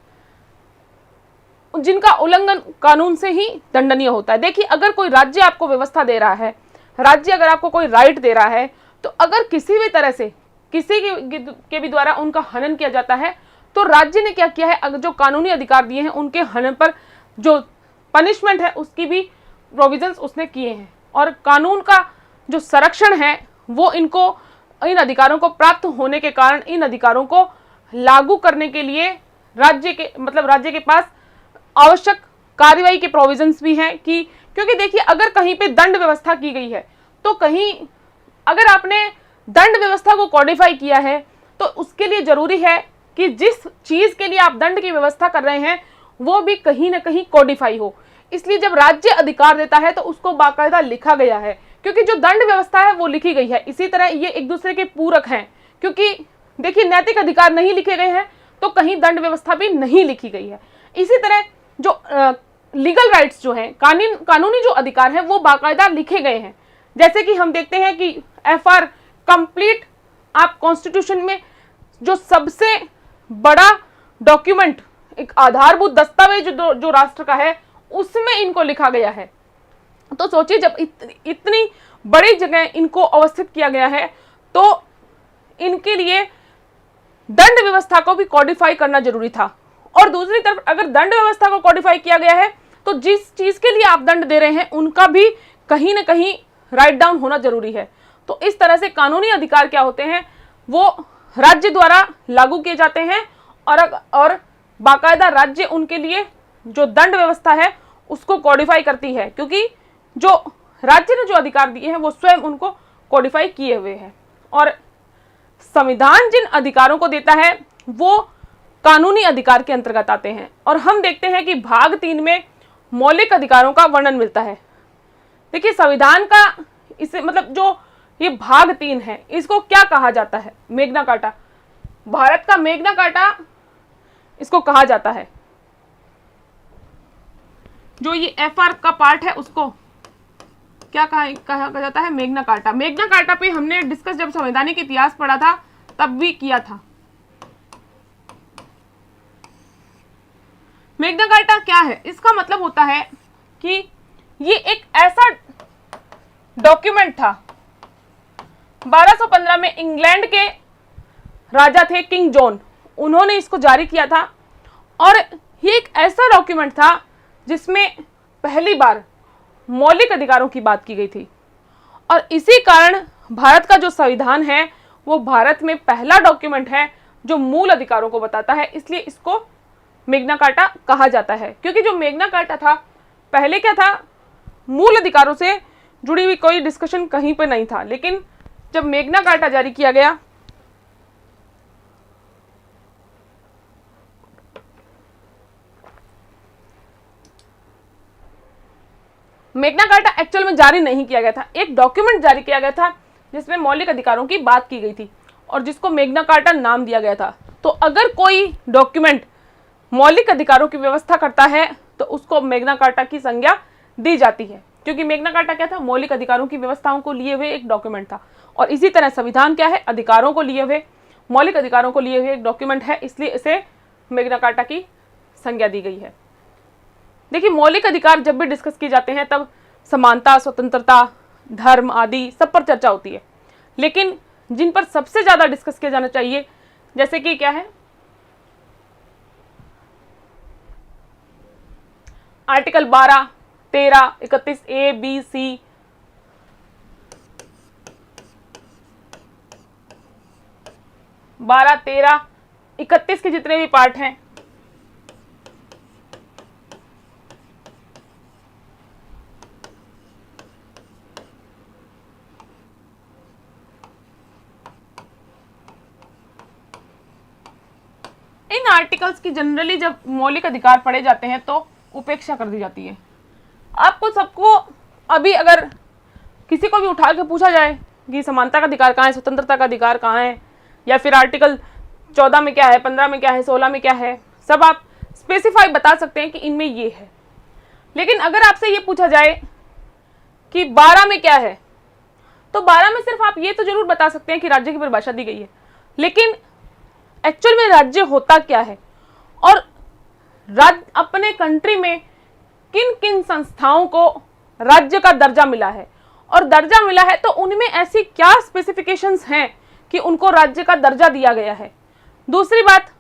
जिनका उल्लंघन कानून से ही दंडनीय होता है। देखिए, अगर कोई राज्य आपको व्यवस्था दे रहा है, राज्य अगर आपको कोई राइट दे रहा है, तो अगर किसी भी तरह से किसी के भी द्वारा उनका हनन किया जाता है तो राज्य ने क्या किया है, अगर जो कानूनी अधिकार दिए हैं उनके हनन पर जो पनिशमेंट है उसकी भी प्रोविजंस उसने किए हैं। और कानून का जो संरक्षण है वो इन अधिकारों को प्राप्त होने के कारण इन अधिकारों को लागू करने के लिए राज्य के पास आवश्यक कार्यवाही के प्रोविजंस भी हैं कि, क्योंकि देखिए, अगर कहीं पे दंड व्यवस्था की गई है तो कहीं अगर आपने दंड व्यवस्था को कॉडिफाई किया है तो उसके लिए जरूरी है कि जिस चीज के लिए आप दंड की व्यवस्था कर रहे हैं वो भी कहीं ना कहीं कॉडिफाई हो। इसलिए जब राज्य अधिकार देता है तो उसको बाकायदा लिखा गया है, क्योंकि जो दंड व्यवस्था है वो लिखी गई है। इसी तरह ये एक दूसरे के पूरक हैं, क्योंकि देखिए, नैतिक अधिकार नहीं लिखे गए हैं तो कहीं दंड व्यवस्था भी नहीं लिखी गई है। इसी तरह जो लीगल राइट्स जो हैं, कानूनी जो अधिकार हैं वो बाकायदा लिखे गए हैं। जैसे कि हम देखते हैं कि FR कंप्लीट, आप कॉन्स्टिट्यूशन में जो सबसे बड़ा डॉक्यूमेंट, एक आधारभूत दस्तावेज जो राष्ट्र का है, उसमें इनको लिखा गया है। तो सोचिए, जब इतनी बड़ी जगह इनको अवस्थित किया गया है तो इनके लिए दंड व्यवस्था को भी कॉडिफाई करना जरूरी था। और दूसरी तरफ अगर दंड व्यवस्था को कॉडिफाई किया गया है तो जिस चीज के लिए आप दंड दे रहे हैं उनका भी कहीं ना कहीं राइट डाउन होना जरूरी है। तो इस तरह से कानूनी अधिकार क्या होते हैं, वो राज्य द्वारा लागू किए जाते हैं और बाकायदा राज्य उनके लिए जो दंड व्यवस्था है उसको कॉडिफाई करती है, क्योंकि जो राज्य ने जो अधिकार दिए हैं वो स्वयं उनको कॉडिफाई किए हुए हैं। और संविधान जिन अधिकारों को देता है वो कानूनी अधिकार के अंतर्गत आते हैं। और हम देखते हैं कि भाग 3 में मौलिक अधिकारों का वर्णन मिलता है। देखिए, संविधान का इसे जो ये भाग 3 है इसको क्या कहा जाता है? मेग्ना कार्टा, भारत का मेग्ना कार्टा इसको कहा जाता है। जो ये FR का पार्ट है उसको क्या कहा जाता है? मेग्ना कार्टा। मेग्ना कार्टा पे हमने डिस्कस जब संवैधानिक इतिहास पढ़ा था तब भी किया था। मेग्ना कार्टा क्या है? इसका मतलब होता है कि ये एक ऐसा डॉक्यूमेंट था, 1215 में इंग्लैंड के राजा थे किंग जॉन, उन्होंने इसको जारी किया था। और ये एक ऐसा डॉक्यूमेंट था जिसमें पहली बार मौलिक अधिकारों की बात की गई थी। और इसी कारण भारत का जो संविधान है वो भारत में पहला डॉक्यूमेंट है जो मूल अधिकारों को बताता है, इसलिए इसको मेग्ना कार्टा कहा जाता है। क्योंकि जो मेग्ना कार्टा था, पहले क्या था, मूल अधिकारों से जुड़ी हुई कोई डिस्कशन कहीं पे नहीं था, लेकिन जब मेग्ना कार्टा जारी किया गया मेग्ना कार्टा एक्चुअल में जारी नहीं किया गया था, एक डॉक्यूमेंट जारी किया गया था जिसमें मौलिक अधिकारों की बात की गई थी और जिसको मेग्ना कार्टा नाम दिया गया था। तो अगर कोई डॉक्यूमेंट मौलिक अधिकारों की व्यवस्था करता है तो उसको मैग्ना कार्टा की संज्ञा दी जाती है, क्योंकि मैग्ना कार्टा क्या था, मौलिक अधिकारों की व्यवस्थाओं को लिए हुए एक डॉक्यूमेंट था। और इसी तरह संविधान क्या है, अधिकारों को लिए हुए, मौलिक अधिकारों को लिए हुए एक डॉक्यूमेंट है, इसलिए इसे मैग्ना कार्टा की संज्ञा दी गई है। देखिए, मौलिक अधिकार जब भी डिस्कस किए जाते हैं तब समानता, स्वतंत्रता, धर्म आदि सब पर चर्चा होती है, लेकिन जिन पर सबसे ज्यादा डिस्कस किया जाना चाहिए, जैसे कि क्या है, आर्टिकल 12, 13, 31 ए, बी, सी, 12, 13, 31 के जितने भी पार्ट हैं, इन आर्टिकल्स की जनरली जब मौलिक अधिकार पढ़े जाते हैं तो उपेक्षा कर दी जाती है। आपको सबको अभी अगर किसी को भी उठा के पूछा जाए कि समानता का अधिकार कहाँ है, स्वतंत्रता का अधिकार कहाँ है, या फिर आर्टिकल 14 में क्या है, 15 में क्या है, 16 में क्या है, सब आप स्पेसिफाई बता सकते हैं कि इनमें ये है। लेकिन अगर आपसे ये पूछा जाए कि 12 में क्या है, तो 12 में सिर्फ आप ये तो जरूर बता सकते हैं कि राज्य की परिभाषा दी गई है, लेकिन एक्चुअल में राज्य होता क्या है और राज्य अपने कंट्री में किन किन संस्थाओं को राज्य का दर्जा मिला है, और दर्जा मिला है तो उनमें ऐसी क्या स्पेसिफिकेशंस हैं कि उनको राज्य का दर्जा दिया गया है। दूसरी बात,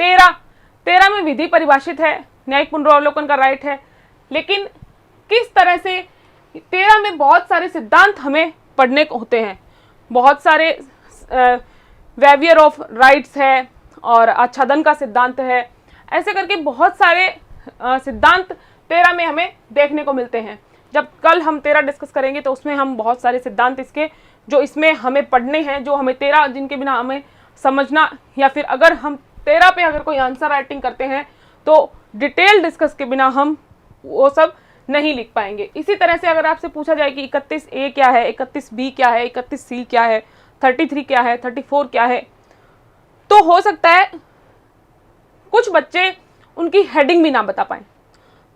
13 में विधि परिभाषित है, न्यायिक पुनरावलोकन का राइट है, लेकिन किस तरह से 13 में बहुत सारे सिद्धांत हमें पढ़ने को होते हैं, बहुत सारे वेवियर ऑफ राइट्स है और आच्छादन का सिद्धांत है, ऐसे करके बहुत सारे सिद्धांत 13 में हमें देखने को मिलते हैं। जब कल हम 13 डिस्कस करेंगे तो उसमें हम बहुत सारे सिद्धांत इसके जो इसमें हमें पढ़ने हैं, जो हमें 13 जिनके बिना हमें समझना, या फिर अगर हम 13 पे अगर कोई आंसर राइटिंग करते हैं तो डिटेल डिस्कस के बिना हम वो सब नहीं लिख पाएंगे। इसी तरह से अगर आपसे पूछा जाए कि 31 ए क्या है, 31 बी क्या है, 31 सी क्या है, 33 क्या है, 34 क्या है, तो हो सकता है कुछ बच्चे उनकी हेडिंग भी ना बता पाए।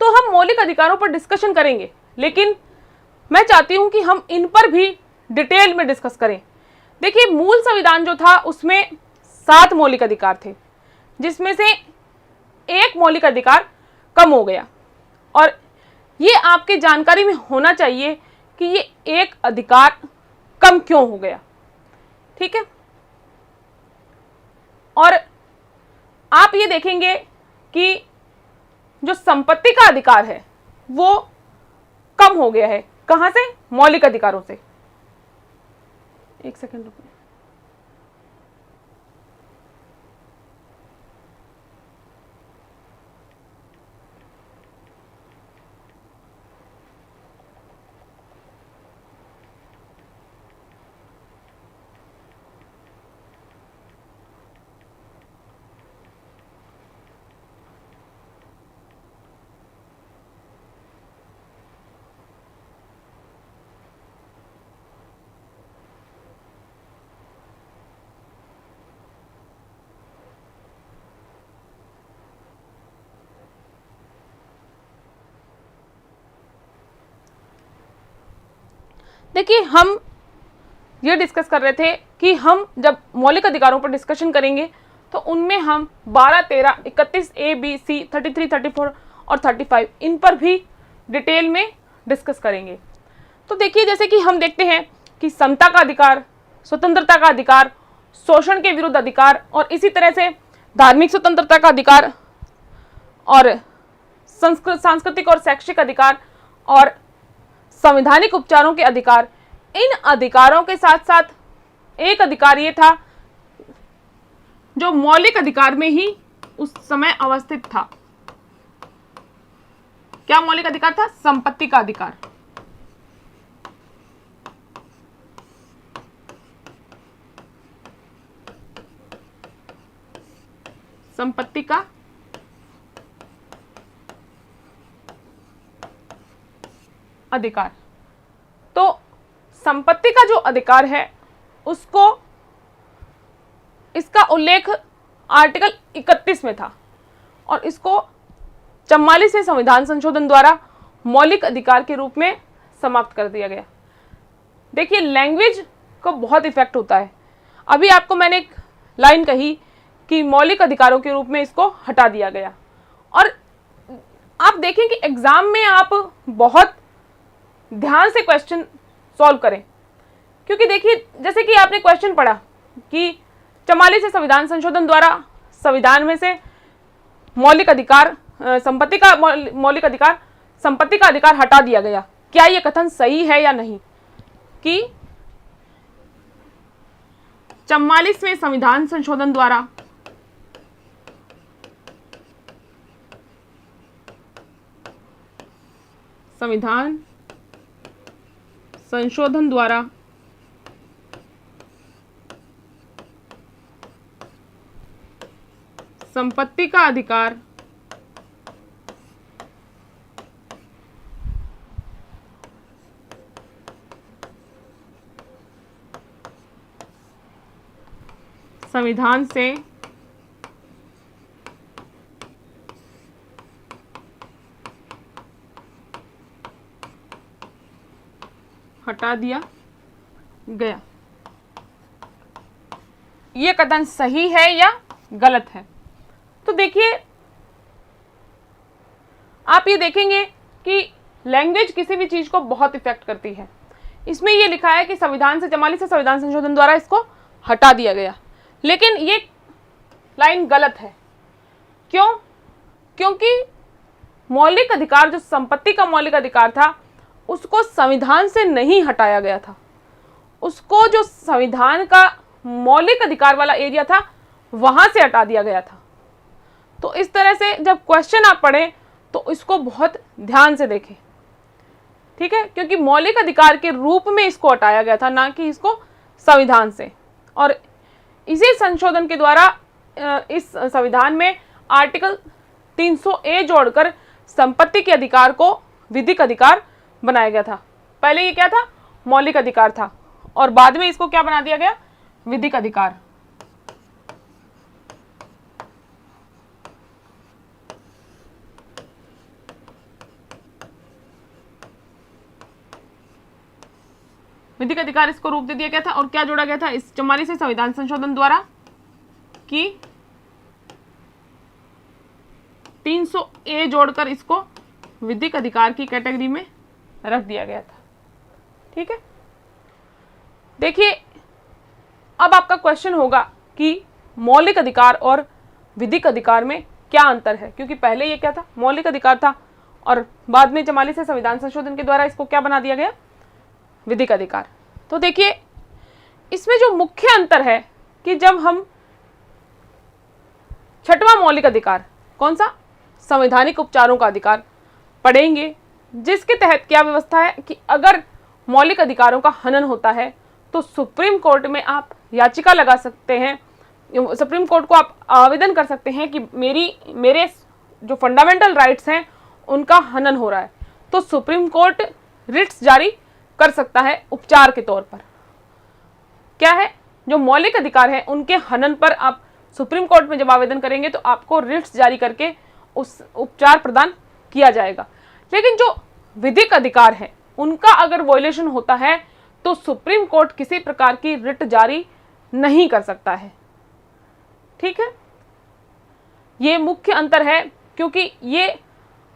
तो हम मौलिक अधिकारों पर डिस्कशन करेंगे, लेकिन मैं चाहती हूं कि हम इन पर भी डिटेल में डिस्कस करें। देखिए, मूल संविधान जो था उसमें 7 मौलिक अधिकार थे, जिसमें से एक मौलिक अधिकार कम हो गया, और ये आपके जानकारी में होना चाहिए कि ये एक अधिकार कम क्यों हो गया, ठीक है। और आप ये देखेंगे कि जो संपत्ति का अधिकार है वो कम हो गया है, कहां से, मौलिक अधिकारों से। एक सेकंड रुकिए। देखिए, हम ये डिस्कस कर रहे थे कि हम जब मौलिक अधिकारों पर डिस्कशन करेंगे तो उनमें हम 12, 13, 31 ए, बी, सी, 33, 34 और 35 इन पर भी डिटेल में डिस्कस करेंगे। तो देखिए, जैसे कि हम देखते हैं कि समता का अधिकार, स्वतंत्रता का अधिकार, शोषण के विरुद्ध अधिकार, और इसी तरह से धार्मिक स्वतंत्रता का अधिकार, और सांस्कृतिक और शैक्षिक अधिकार, और संवैधानिक उपचारों के अधिकार। इन अधिकारों के साथ साथ एक अधिकार ये था जो मौलिक अधिकार में ही उस समय अवस्थित था। क्या मौलिक अधिकार था? संपत्ति का अधिकार। संपत्ति का अधिकार। तो संपत्ति का जो अधिकार है उसको, इसका उल्लेख आर्टिकल 31 में था और इसको 44वें संविधान संशोधन द्वारा मौलिक अधिकार के रूप में समाप्त कर दिया गया। देखिए, लैंग्वेज को बहुत इफेक्ट होता है। अभी आपको मैंने एक लाइन कही कि मौलिक अधिकारों के रूप में इसको हटा दिया गया, और आप देखें कि एग्जाम में आप बहुत ध्यान से क्वेश्चन सॉल्व करें, क्योंकि देखिए जैसे कि आपने क्वेश्चन पढ़ा कि 44वें संविधान संशोधन द्वारा संविधान में से मौलिक अधिकार संपत्ति का अधिकार हटा दिया गया। क्या यह कथन सही है या नहीं कि 44वें संविधान संशोधन द्वारा संपत्ति का अधिकार संविधान से हटा दिया गया, यह कथन सही है या गलत है? तो देखिए, आप ये देखेंगे कि लैंग्वेज किसी भी चीज को बहुत इफेक्ट करती है। इसमें यह लिखा है कि संविधान से 44वें संविधान संशोधन द्वारा इसको हटा दिया गया, लेकिन ये लाइन गलत है। क्यों? क्योंकि मौलिक अधिकार, जो संपत्ति का मौलिक अधिकार था, उसको संविधान से नहीं हटाया गया था। उसको जो संविधान का मौलिक अधिकार वाला एरिया था वहां से हटा दिया गया था। तो इस तरह से जब क्वेश्चन आप पढ़ें तो इसको बहुत ध्यान से देखें, ठीक है, क्योंकि मौलिक अधिकार के रूप में इसको हटाया गया था, ना कि इसको संविधान से। और इसी संशोधन के द्वारा इस संविधान में आर्टिकल 300A जोड़कर संपत्ति के अधिकार को विधिक अधिकार बनाया गया था। पहले ये क्या था? मौलिक अधिकार था, और बाद में इसको क्या बना दिया गया? विधिक अधिकार। विधिक अधिकार इसको रूप दे दिया गया था, और क्या जोड़ा गया था इस 44वें संविधान संशोधन द्वारा कि 300A जोड़कर इसको विधिक अधिकार की कैटेगरी में रख दिया गया था। ठीक है, देखिए अब आपका क्वेश्चन होगा कि मौलिक अधिकार और विधिक अधिकार में क्या अंतर है, क्योंकि पहले ये क्या था? मौलिक अधिकार था, और बाद में 44वें संविधान संशोधन के द्वारा इसको क्या बना दिया गया? विधिक अधिकार। तो देखिए इसमें जो मुख्य अंतर है कि जब हम छठवां मौलिक अधिकार, कौन सा? संवैधानिक उपचारों का अधिकार पढ़ेंगे, जिसके तहत क्या व्यवस्था है कि अगर मौलिक अधिकारों का हनन होता है तो सुप्रीम कोर्ट में आप याचिका लगा सकते हैं, सुप्रीम कोर्ट को आप आवेदन कर सकते हैं कि मेरे जो फंडामेंटल राइट्स हैं उनका हनन हो रहा है, तो सुप्रीम कोर्ट रिट्स जारी कर सकता है उपचार के तौर पर। क्या है? जो मौलिक अधिकार है उनके हनन पर आप सुप्रीम कोर्ट में जब आवेदन करेंगे तो आपको रिट्स जारी करके उस उपचार प्रदान किया जाएगा। लेकिन जो विधिक अधिकार है उनका अगर वॉयलेशन होता है तो सुप्रीम कोर्ट किसी प्रकार की रिट जारी नहीं कर सकता है। ठीक है, ये मुख्य अंतर है, क्योंकि ये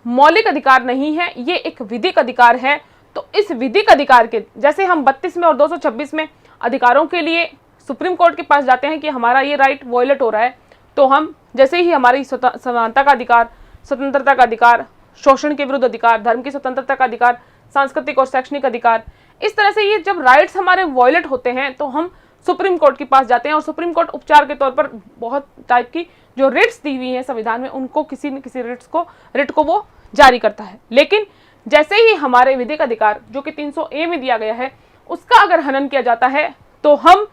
मौलिक अधिकार नहीं है, ये एक विधिक अधिकार है। तो इस विधिक अधिकार के जैसे हम 32 में और 226 में अधिकारों के लिए सुप्रीम कोर्ट के पास जाते हैं कि हमारा ये राइट वॉयलेट हो रहा है, तो हम जैसे ही हमारी समानता का अधिकार, स्वतंत्रता का अधिकार, शोषण के विरुद्ध अधिकार, धर्म की स्वतंत्रता का अधिकार, सांस्कृतिक और शैक्षणिक अधिकार, इस तरह से ये जब राइट्स हमारे वॉयलेट होते हैं तो हम सुप्रीम कोर्ट के पास जाते हैं, और सुप्रीम कोर्ट उपचार के तौर पर बहुत टाइप की जो रिट्स दी हुई हैं संविधान में, उनको किसी न किसी रिट को वो जारी करता है। लेकिन जैसे ही हमारे विधिक अधिकार जो कि 300A में दिया गया है उसका अगर हनन किया जाता है तो हम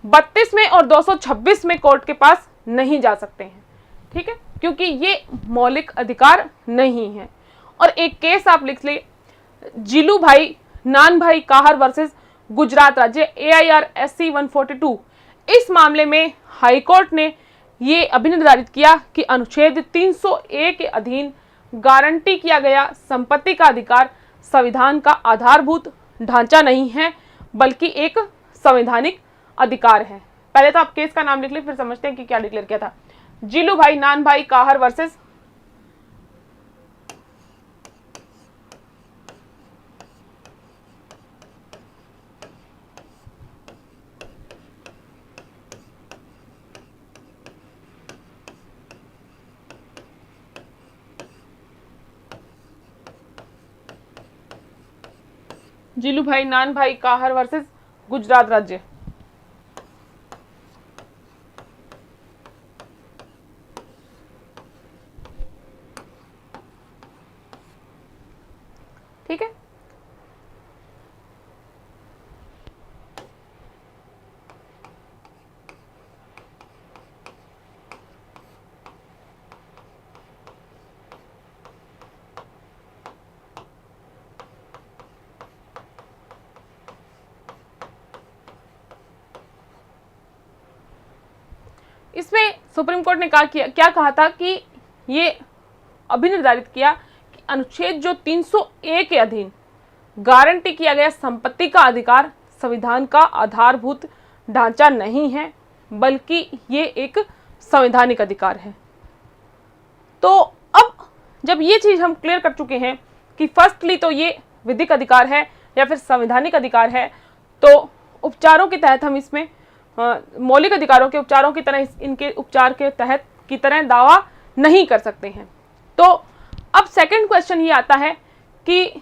32 में और 226 में कोर्ट के पास नहीं जा सकते हैं। ठीक है, क्योंकि ये मौलिक अधिकार नहीं है। और एक केस आप लिख ले, जीलू भाई नान भाई काहर वर्सेस गुजरात राज्य AIR SC 142। इस मामले में हाईकोर्ट ने ये अभिनिर्धारित किया कि अनुच्छेद 300A के अधीन गारंटी किया गया संपत्ति का अधिकार संविधान का आधारभूत ढांचा नहीं है बल्कि एक संवैधानिक अधिकार है। पहले तो आप केस का नाम लिख लें, फिर समझते हैं कि क्या डिक्लेयर किया था। जीलू भाई नान भाई काहर वर्सेस जीलू भाई नान भाई काहर वर्सेस गुजरात राज्य। ठीक है, इसमें सुप्रीम कोर्ट ने क्या कहा था कि ये अभिनिर्धारित किया कि अनुच्छेद जो 300A के अधीन गारंटी किया गया संपत्ति का अधिकार संविधान का आधारभूत ढांचा नहीं है बल्कि ये एक संवैधानिक अधिकार है। तो अब जब ये चीज हम क्लियर कर चुके हैं कि फर्स्टली तो ये विधिक अधिकार है या फिर संवैधानिक अधिकार है, तो उपचारों के तहत हम इसमें मौलिक अधिकारों के उपचारों की तरह इनके उपचार के तहत की तरह दावा नहीं कर सकते हैं। तो अब सेकंड क्वेश्चन ये आता है कि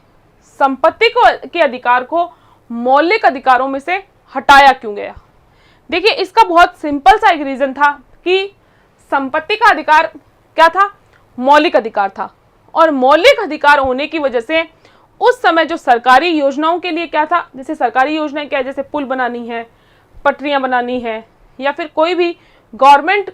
संपत्ति के अधिकार को मौलिक अधिकारों में से हटाया क्यों गया। देखिए, इसका बहुत सिंपल सा एक रीजन था कि संपत्ति का अधिकार क्या था, मौलिक अधिकार था, और मौलिक अधिकार होने की वजह से उस समय जो सरकारी योजनाओं के लिए क्या था, जैसे सरकारी योजनाएं क्या है, जैसे पुल बनानी है, पटरियां बनानी है, या फिर कोई भी गवर्नमेंट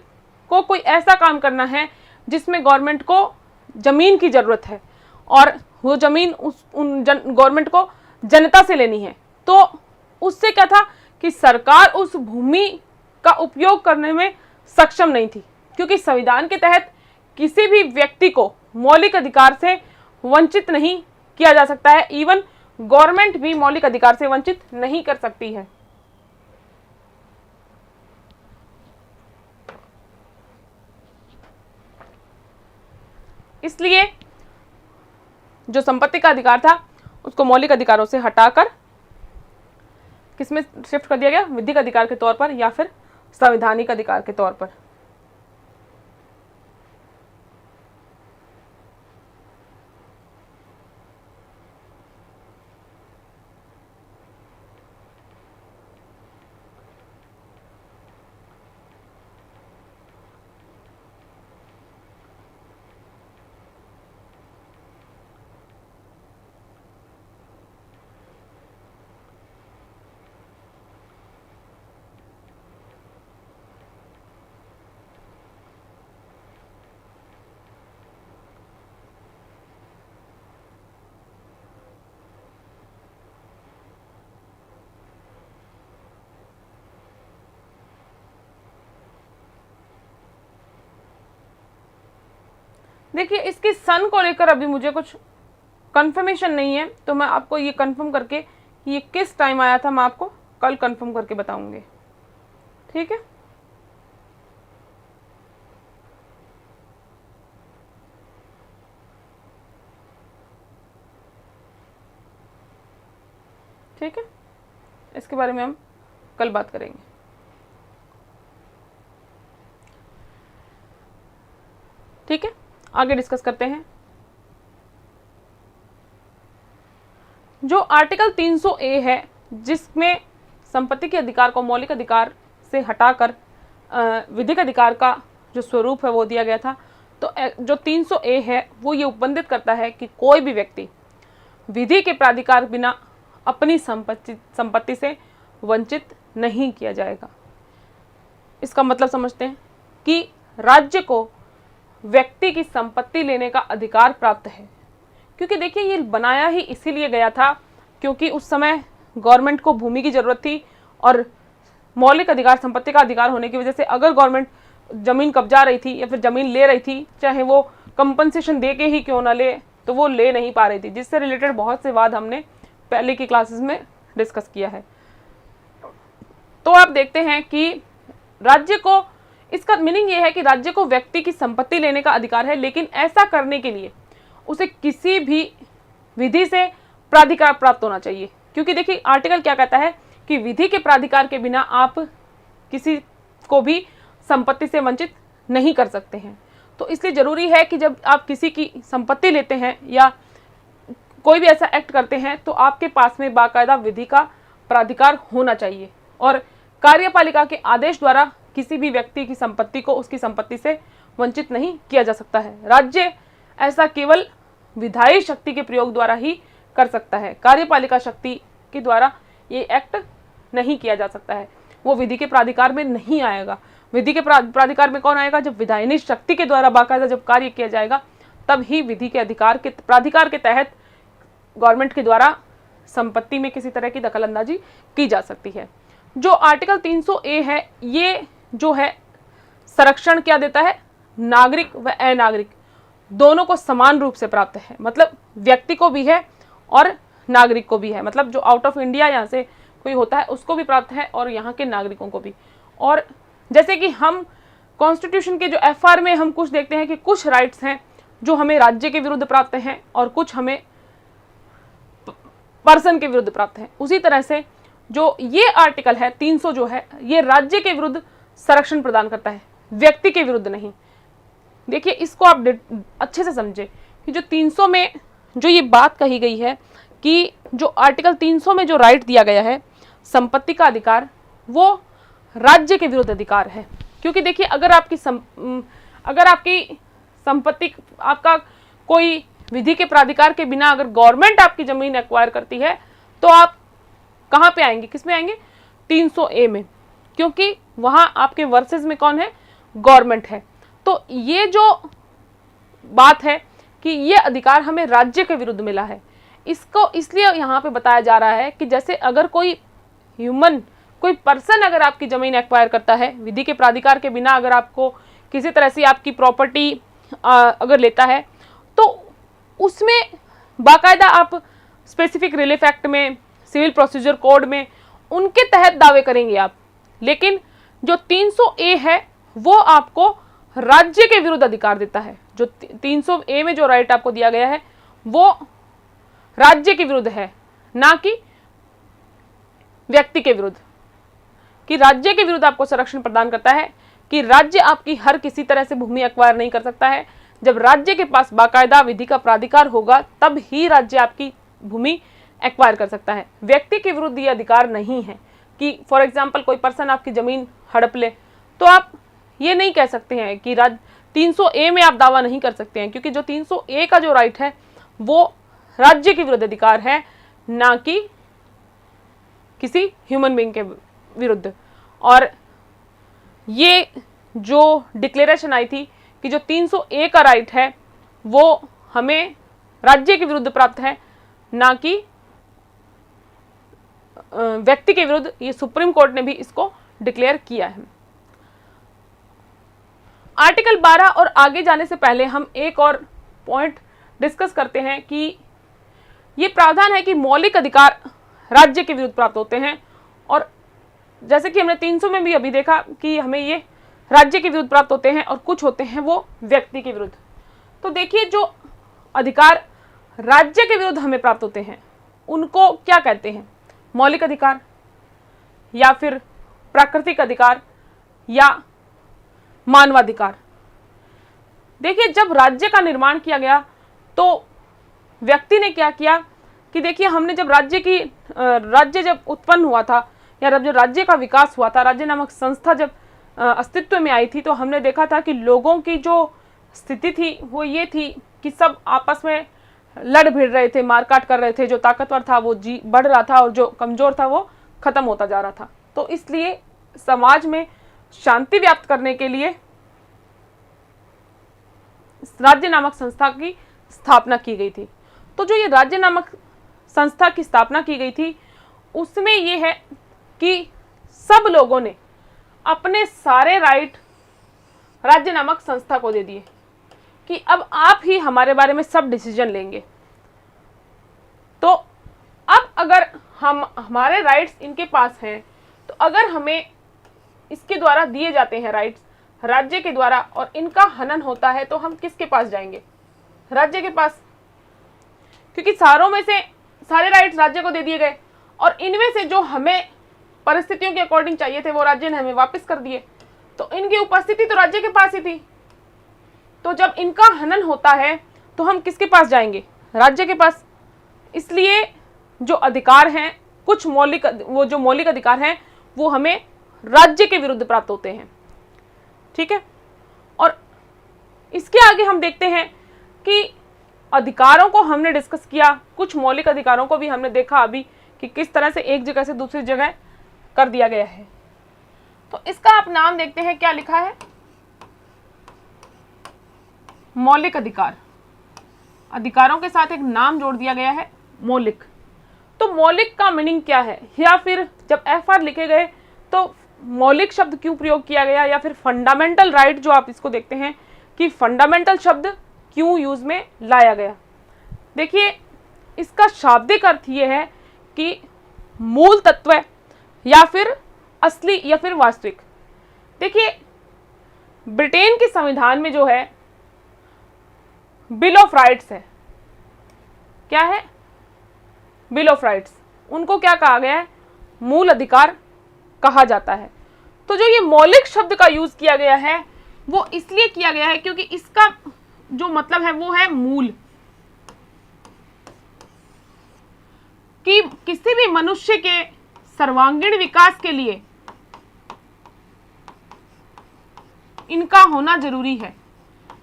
को कोई ऐसा काम करना है जिसमें गवर्नमेंट को जमीन की जरूरत है और वो जमीन गवर्नमेंट को जनता से लेनी है, तो उससे क्या था कि सरकार उस भूमि का उपयोग करने में सक्षम नहीं थी, क्योंकि संविधान के तहत किसी भी व्यक्ति को मौलिक अधिकार से वंचित नहीं किया जा सकता है। इवन गवर्नमेंट भी मौलिक अधिकार से वंचित नहीं कर सकती है। इसलिए जो संपत्ति का अधिकार था उसको मौलिक अधिकारों से हटाकर किसमें शिफ्ट कर दिया गया, विधिक अधिकार के तौर पर या फिर संवैधानिक अधिकार के तौर पर। देखिए, इसकी सन को लेकर अभी मुझे कुछ कंफर्मेशन नहीं है, तो मैं आपको ये कंफर्म करके कि ये किस टाइम आया था मैं आपको कल कंफर्म करके बताऊंगी। ठीक है, ठीक है, इसके बारे में हम कल बात करेंगे। ठीक है, आगे डिस्कस करते हैं। जो आर्टिकल 300A है, जिसमें संपत्ति के अधिकार को मौलिक अधिकार से हटाकर विधिक अधिकार का जो स्वरूप है वो दिया गया था, तो जो 300A है वो ये उपबंधित करता है कि कोई भी व्यक्ति विधि के प्राधिकार बिना अपनी संपत्ति से वंचित नहीं किया जाएगा। इसका मतलब समझते हैं कि राज्य को व्यक्ति की संपत्ति लेने का अधिकार प्राप्त है, क्योंकि देखिए ये बनाया ही इसीलिए गया था क्योंकि उस समय गवर्नमेंट को भूमि की जरूरत थी और मौलिक अधिकार संपत्ति का अधिकार होने की वजह से अगर गवर्नमेंट जमीन कब्जा रही थी या फिर जमीन ले रही थी, चाहे वो कंपनसेशन दे के ही क्यों ना ले, तो वो ले नहीं पा रही थी, जिससे रिलेटेड बहुत से वाद हमने पहले की क्लासेस में डिस्कस किया है। तो आप देखते हैं कि राज्य को, इसका मीनिंग ये है कि राज्य को व्यक्ति की संपत्ति लेने का अधिकार है, लेकिन ऐसा करने के लिए उसे किसी भी विधि से प्राधिकार प्राप्त होना चाहिए। क्योंकि देखिए आर्टिकल क्या कहता है कि विधि के प्राधिकार के बिना आप किसी को भी संपत्ति से वंचित नहीं कर सकते हैं। तो इसलिए जरूरी है कि जब आप किसी की संपत्ति लेते हैं या कोई भी ऐसा एक्ट करते हैं तो आपके पास में बाकायदा विधि का प्राधिकार होना चाहिए, और कार्यपालिका के आदेश द्वारा किसी भी व्यक्ति की संपत्ति को उसकी संपत्ति से वंचित नहीं किया जा सकता है। राज्य ऐसा केवल विधायी शक्ति के प्रयोग द्वारा ही कर सकता है, कार्यपालिका शक्ति के द्वारा ये एक्ट नहीं किया जा सकता है, वो विधि के प्राधिकार में नहीं आएगा। विधि के प्राधिकार में कौन आएगा? जब विधायिनी शक्ति के द्वारा बाकायदा जब कार्य किया जाएगा तब ही विधि के अधिकार के प्राधिकार के तहत गवर्नमेंट के द्वारा संपत्ति में किसी तरह की दखलंदाजी की जा सकती है। जो आर्टिकल 300A है, ये जो है संरक्षण क्या देता है? नागरिक व अनागरिक दोनों को समान रूप से प्राप्त है, मतलब व्यक्ति को भी है और नागरिक को भी है, मतलब जो आउट ऑफ इंडिया यहाँ से कोई होता है उसको भी प्राप्त है और यहाँ के नागरिकों को भी। और जैसे कि हम कॉन्स्टिट्यूशन के जो FR में हम कुछ देखते हैं कि कुछ राइट्स हैं जो हमें राज्य के विरुद्ध प्राप्त हैं और कुछ हमें पर्सन के विरुद्ध प्राप्त हैं, उसी तरह से जो ये आर्टिकल है 300 जो है ये राज्य के विरुद्ध संरक्षण प्रदान करता है, व्यक्ति के विरुद्ध नहीं। देखिए इसको आप अच्छे से समझे कि जो 300 में जो ये बात कही गई है कि जो आर्टिकल 300 में जो राइट दिया गया है संपत्ति का अधिकार, वो राज्य के विरुद्ध अधिकार है। क्योंकि देखिए अगर आपकी संपत्ति, आपका कोई विधि के प्राधिकार के बिना अगर गवर्नमेंट आपकी जमीन एक्वायर करती है तो आप कहाँ पे आएंगे, किस में आएंगे? 300A में, क्योंकि वहां आपके वर्सेस में कौन है? गवर्नमेंट है। तो ये जो बात है कि ये अधिकार हमें राज्य के विरुद्ध मिला है, इसको इसलिए यहाँ पे बताया जा रहा है कि जैसे अगर कोई ह्यूमन, कोई पर्सन अगर आपकी जमीन एक्वायर करता है विधि के प्राधिकार के बिना, अगर आपको किसी तरह से आपकी प्रॉपर्टी अगर लेता है तो उसमें बाकायदा आप स्पेसिफिक रिलीफ एक्ट में, सिविल प्रोसीजर कोड में उनके तहत दावे करेंगे आप। लेकिन जो 300A है वो आपको राज्य के विरुद्ध अधिकार देता है। जो 300A में जो राइट आपको दिया गया है वो राज्य के विरुद्ध है, ना कि व्यक्ति के विरुद्ध। कि राज्य के विरुद्ध आपको संरक्षण प्रदान करता है कि राज्य आपकी हर किसी तरह से भूमि एक्वायर नहीं कर सकता है। जब राज्य के पास बाकायदा विधि का प्राधिकार होगा तब ही राज्य आपकी भूमि एक्वायर कर सकता है। व्यक्ति के विरुद्ध ये अधिकार नहीं है कि फॉर एग्जाम्पल कोई पर्सन आपकी जमीन हड़प ले तो आप ये नहीं कह सकते हैं कि 300A में आप दावा नहीं कर सकते हैं, क्योंकि जो 300A का जो राइट है वो राज्य के विरुद्ध अधिकार है, ना कि किसी ह्यूमन बीइंग के विरुद्ध। और ये जो डिक्लेरेशन आई थी कि जो 300A का राइट है वो हमें राज्य के विरुद्ध प्राप्त है, ना कि व्यक्ति के विरुद्ध, ये सुप्रीम कोर्ट ने भी इसको डिक्लेयर किया है। आर्टिकल 12 और आगे जाने से पहले हम एक और पॉइंट डिस्कस करते हैं कि ये प्रावधान है कि मौलिक अधिकार राज्य के विरुद्ध प्राप्त होते हैं, और जैसे कि हमने 300 में भी अभी देखा कि हमें ये राज्य के विरुद्ध प्राप्त होते हैं और कुछ होते हैं वो व्यक्ति के विरुद्ध। तो देखिए जो अधिकार राज्य के विरुद्ध हमें प्राप्त होते हैं उनको क्या कहते हैं? मौलिक अधिकार या फिर प्राकृतिक अधिकार या मानवाधिकार। देखिए जब राज्य का निर्माण किया गया तो व्यक्ति ने क्या किया कि देखिए हमने जब राज्य जब उत्पन्न हुआ था या जब राज्य का विकास हुआ था, राज्य नामक संस्था जब अस्तित्व में आई थी, तो हमने देखा था कि लोगों की जो स्थिति थी वो ये थी कि सब आपस में लड़ भिड़ रहे थे, मारकाट कर रहे थे। जो ताकतवर था वो बढ़ रहा था और जो कमजोर था वो खत्म होता जा रहा था। तो इसलिए समाज में शांति व्याप्त करने के लिए राज्य नामक संस्था की स्थापना की गई थी। तो जो ये राज्य नामक संस्था की स्थापना की गई थी उसमें ये है कि सब लोगों ने अपने सारे राइट राज्य नामक संस्था को दे दिए कि अब आप ही हमारे बारे में सब डिसीजन लेंगे। तो अब अगर हमारे राइट्स इनके पास हैं, तो अगर हमें इसके द्वारा दिए जाते हैं राइट्स राज्य के द्वारा और इनका हनन होता है, तो हम किसके पास जाएंगे? राज्य के पास, क्योंकि सारों में से सारे राइट्स राज्य को दे दिए गए और इनमें से जो हमें परिस्थितियों के अकॉर्डिंग चाहिए थे वो राज्य ने हमें वापस कर दिए। तो इनकी उपस्थिति तो राज्य के पास ही थी। तो जब इनका हनन होता है तो हम किसके पास जाएंगे? राज्य के पास। इसलिए जो अधिकार हैं, कुछ मौलिक अधिकार हैं वो हमें राज्य के विरुद्ध प्राप्त होते हैं। ठीक है, और इसके आगे हम देखते हैं कि अधिकारों को हमने डिस्कस किया, कुछ मौलिक अधिकारों को भी हमने देखा अभी कि किस तरह से एक जगह से दूसरी जगह कर दिया गया है। तो इसका आप नाम देखते हैं, क्या लिखा है? मौलिक अधिकार। अधिकारों के साथ एक नाम जोड़ दिया गया है, मौलिक। तो मौलिक का मीनिंग क्या है, या फिर जब FR लिखे गए तो मौलिक शब्द क्यों प्रयोग किया गया, या फिर फंडामेंटल राइट जो आप इसको देखते हैं कि फंडामेंटल शब्द क्यों यूज में लाया गया? देखिए, इसका शाब्दिक अर्थ ये है कि मूल तत्व या फिर असली या फिर वास्तविक। देखिए, ब्रिटेन के संविधान में जो है बिल ऑफ राइट्स है। क्या है? Bill of rights. उनको क्या कहा गया है? मूल अधिकार कहा जाता है। तो जो ये मौलिक शब्द का यूज किया गया है वो इसलिए किया गया है क्योंकि इसका जो मतलब है वो है मूल, कि किसी भी मनुष्य के सर्वांगीण विकास के लिए इनका होना जरूरी है।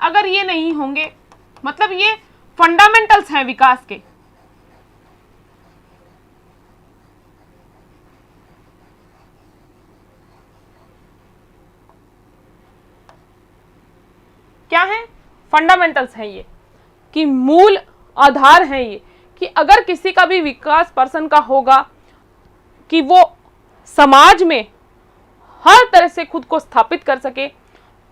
अगर ये नहीं होंगे, मतलब ये फंडामेंटल्स हैं विकास के। क्या है? फंडामेंटल्स हैं ये, कि मूल आधार हैं ये, कि अगर किसी का भी विकास पर्सन का होगा कि वो समाज में हर तरह से खुद को स्थापित कर सके,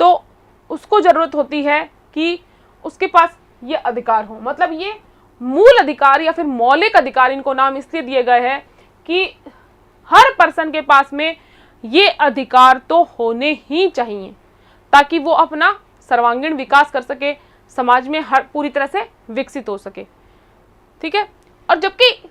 तो उसको जरूरत होती है कि उसके पास ये अधिकार हो। मतलब ये मूल अधिकार या फिर मौलिक अधिकार, इनको नाम इसलिए दिए गए हैं कि हर पर्सन के पास में ये अधिकार तो होने ही चाहिए ताकि वो अपना सर्वांगीण विकास कर सके, समाज में हर पूरी तरह से विकसित हो सके। ठीक है, और जबकि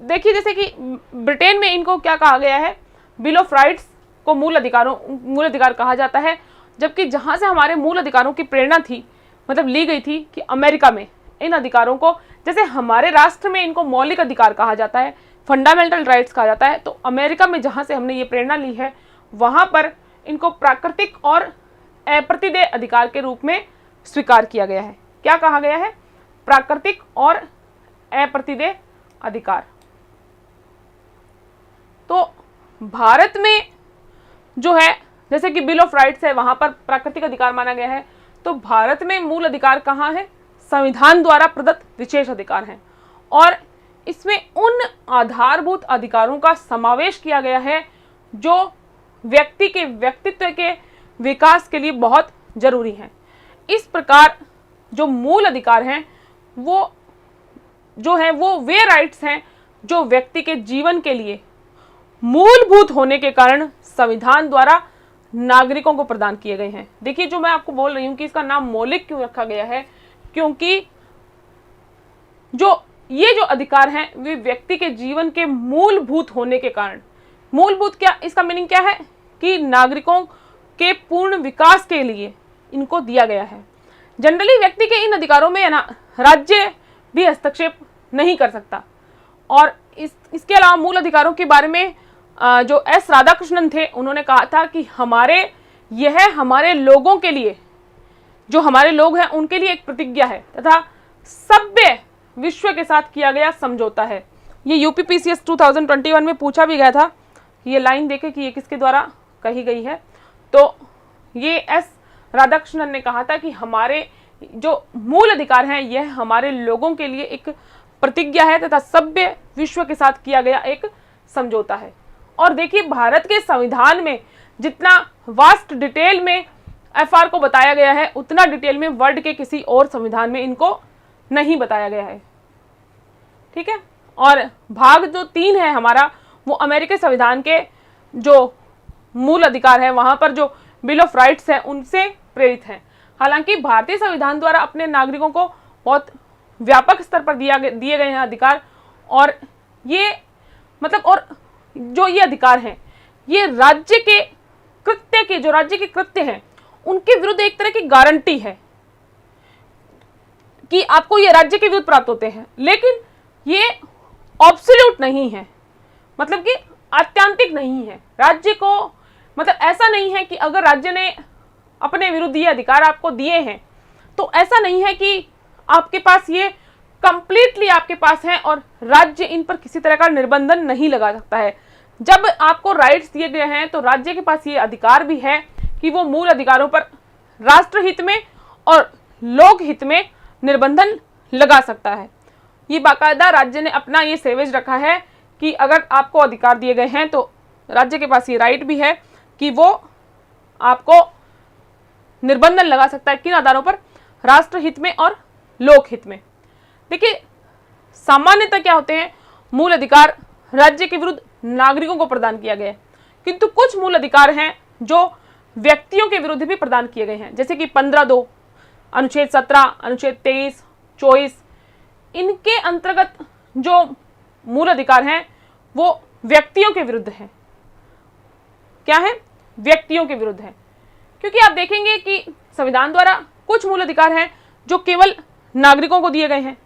देखिए जैसे कि ब्रिटेन में इनको क्या कहा गया है? बिल ऑफ राइट्स को मूल अधिकार कहा जाता है, जबकि जहां से हमारे मूल अधिकारों की प्रेरणा थी, मतलब ली गई थी, कि अमेरिका में इन अधिकारों को, जैसे हमारे राष्ट्र में इनको मौलिक अधिकार कहा जाता है, फंडामेंटल राइट्स कहा जाता है, तो अमेरिका में जहां से हमने ये प्रेरणा ली है वहां पर इनको प्राकृतिक और अप्रतिदेय अधिकार के रूप में स्वीकार किया गया है। क्या कहा गया है? प्राकृतिक और अप्रतिदेय अधिकार। तो भारत में जो है, जैसे कि बिल ऑफ राइट्स है, वहां पर प्राकृतिक अधिकार माना गया है, तो भारत में मूल अधिकार कहाँ है? संविधान द्वारा प्रदत्त विशेष अधिकार हैं, और इसमें उन आधारभूत अधिकारों का समावेश किया गया है जो व्यक्ति के व्यक्तित्व के विकास के लिए बहुत जरूरी हैं। इस प्रकार जो मूल अधिकार हैं वो जो है वो वे राइट्स हैं जो व्यक्ति के जीवन के लिए मूलभूत होने के कारण संविधान द्वारा नागरिकों को प्रदान किए गए हैं। देखिए, जो मैं आपको बोल रही हूं कि इसका नाम मौलिक क्यों रखा गया है, क्योंकि ये जो अधिकार हैं वे व्यक्ति के जीवन के मूलभूत होने के कारण, मूलभूत क्या, इसका मीनिंग क्या है कि नागरिकों के पूर्ण विकास के लिए इनको दिया गया है। जनरली व्यक्ति के इन अधिकारों में ना राज्य भी हस्तक्षेप नहीं कर सकता। और इसके अलावा मूल अधिकारों के बारे में जो एस राधाकृष्णन थे, उन्होंने कहा था कि यह हमारे लोगों के लिए, जो हमारे लोग हैं उनके लिए एक प्रतिज्ञा है तथा सभ्य विश्व के साथ किया गया समझौता है। ये यूपीपीसीएस 2021 में पूछा भी गया था। ये लाइन देखे कि ये किसके द्वारा कही गई है, तो ये एस राधाकृष्णन ने कहा था कि हमारे जो मूल अधिकार हैं यह हमारे लोगों के लिए एक प्रतिज्ञा है तथा सभ्य विश्व के साथ किया गया एक समझौता है। और देखिए, भारत के संविधान में जितना वास्ट डिटेल में FR को बताया गया है उतना डिटेल में वर्ल्ड के किसी और संविधान में इनको नहीं बताया गया है। ठीक है, और भाग जो 3 है हमारा, वो अमेरिकी संविधान के जो मूल अधिकार है, वहां पर जो बिल ऑफ राइट्स है उनसे प्रेरित है। हालांकि भारतीय संविधान द्वारा अपने नागरिकों को बहुत व्यापक स्तर पर दिए गए हैं अधिकार, और ये मतलब और जो ये अधिकार हैं ये राज्य के कृत्य हैं उनके विरुद्ध एक तरह की गारंटी है कि आपको ये राज्य के विरुद्ध प्राप्त होते हैं, लेकिन ये ऑब्सोल्यूट नहीं है, मतलब कि आत्यंतिक नहीं है। राज्य को मतलब ऐसा नहीं है कि अगर राज्य ने अपने विरुद्ध ये अधिकार आपको दिए हैं तो ऐसा नहीं है कि आपके पास ये कंप्लीटली आपके पास है और राज्य इन पर किसी तरह का निर्बंधन नहीं लगा सकता है। जब आपको राइट्स दिए गए हैं तो राज्य के पास ये अधिकार भी है कि वो मूल अधिकारों पर राष्ट्रहित में और लोकहित में निर्बंधन लगा सकता है। ये बाकायदा राज्य ने अपना ये सेवेज रखा है कि अगर आपको अधिकार दिए गए हैं तो राज्य के पास ये राइट भी है कि वो आपको निर्बंधन लगा सकता है। किन आधारों पर? राष्ट्रहित में और लोकहित में। देखिए, सामान्यतः क्या होते हैं, मूल अधिकार राज्य के विरुद्ध नागरिकों को प्रदान किया गया है, किंतु कुछ मूल अधिकार हैं जो व्यक्तियों के विरुद्ध भी प्रदान किए गए हैं, जैसे कि 15(2), अनुच्छेद 17, अनुच्छेद 23, 24, इनके अंतर्गत जो मूल अधिकार हैं वो व्यक्तियों के विरुद्ध है। क्या है? व्यक्तियों के विरुद्ध है, क्योंकि आप देखेंगे कि संविधान द्वारा कुछ मूल अधिकार हैं जो केवल नागरिकों को दिए गए हैं,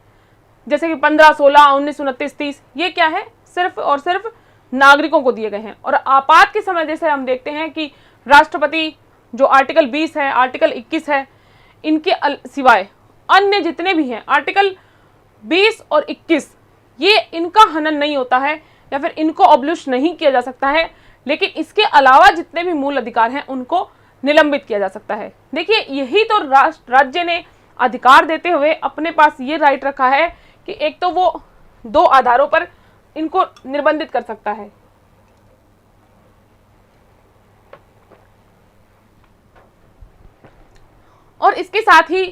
जैसे कि 15, 16, 19, 29, 30, ये क्या है? सिर्फ और सिर्फ नागरिकों को दिए गए हैं। और आपात के समय जैसे हम देखते हैं कि राष्ट्रपति जो आर्टिकल 20 है, आर्टिकल 21 है, इनके सिवाय अन्य जितने भी हैं आर्टिकल 20 और 21, ये इनका हनन नहीं होता है या फिर इनको अब्लिश नहीं किया जा सकता है, लेकिन इसके अलावा जितने भी मूल अधिकार हैं उनको निलंबित किया जा सकता है। देखिए, यही तो राज्य ने अधिकार देते हुए अपने पास ये राइट रखा है कि एक तो वो 2 आधारों पर इनको निर्बंधित कर सकता है। और इसके साथ ही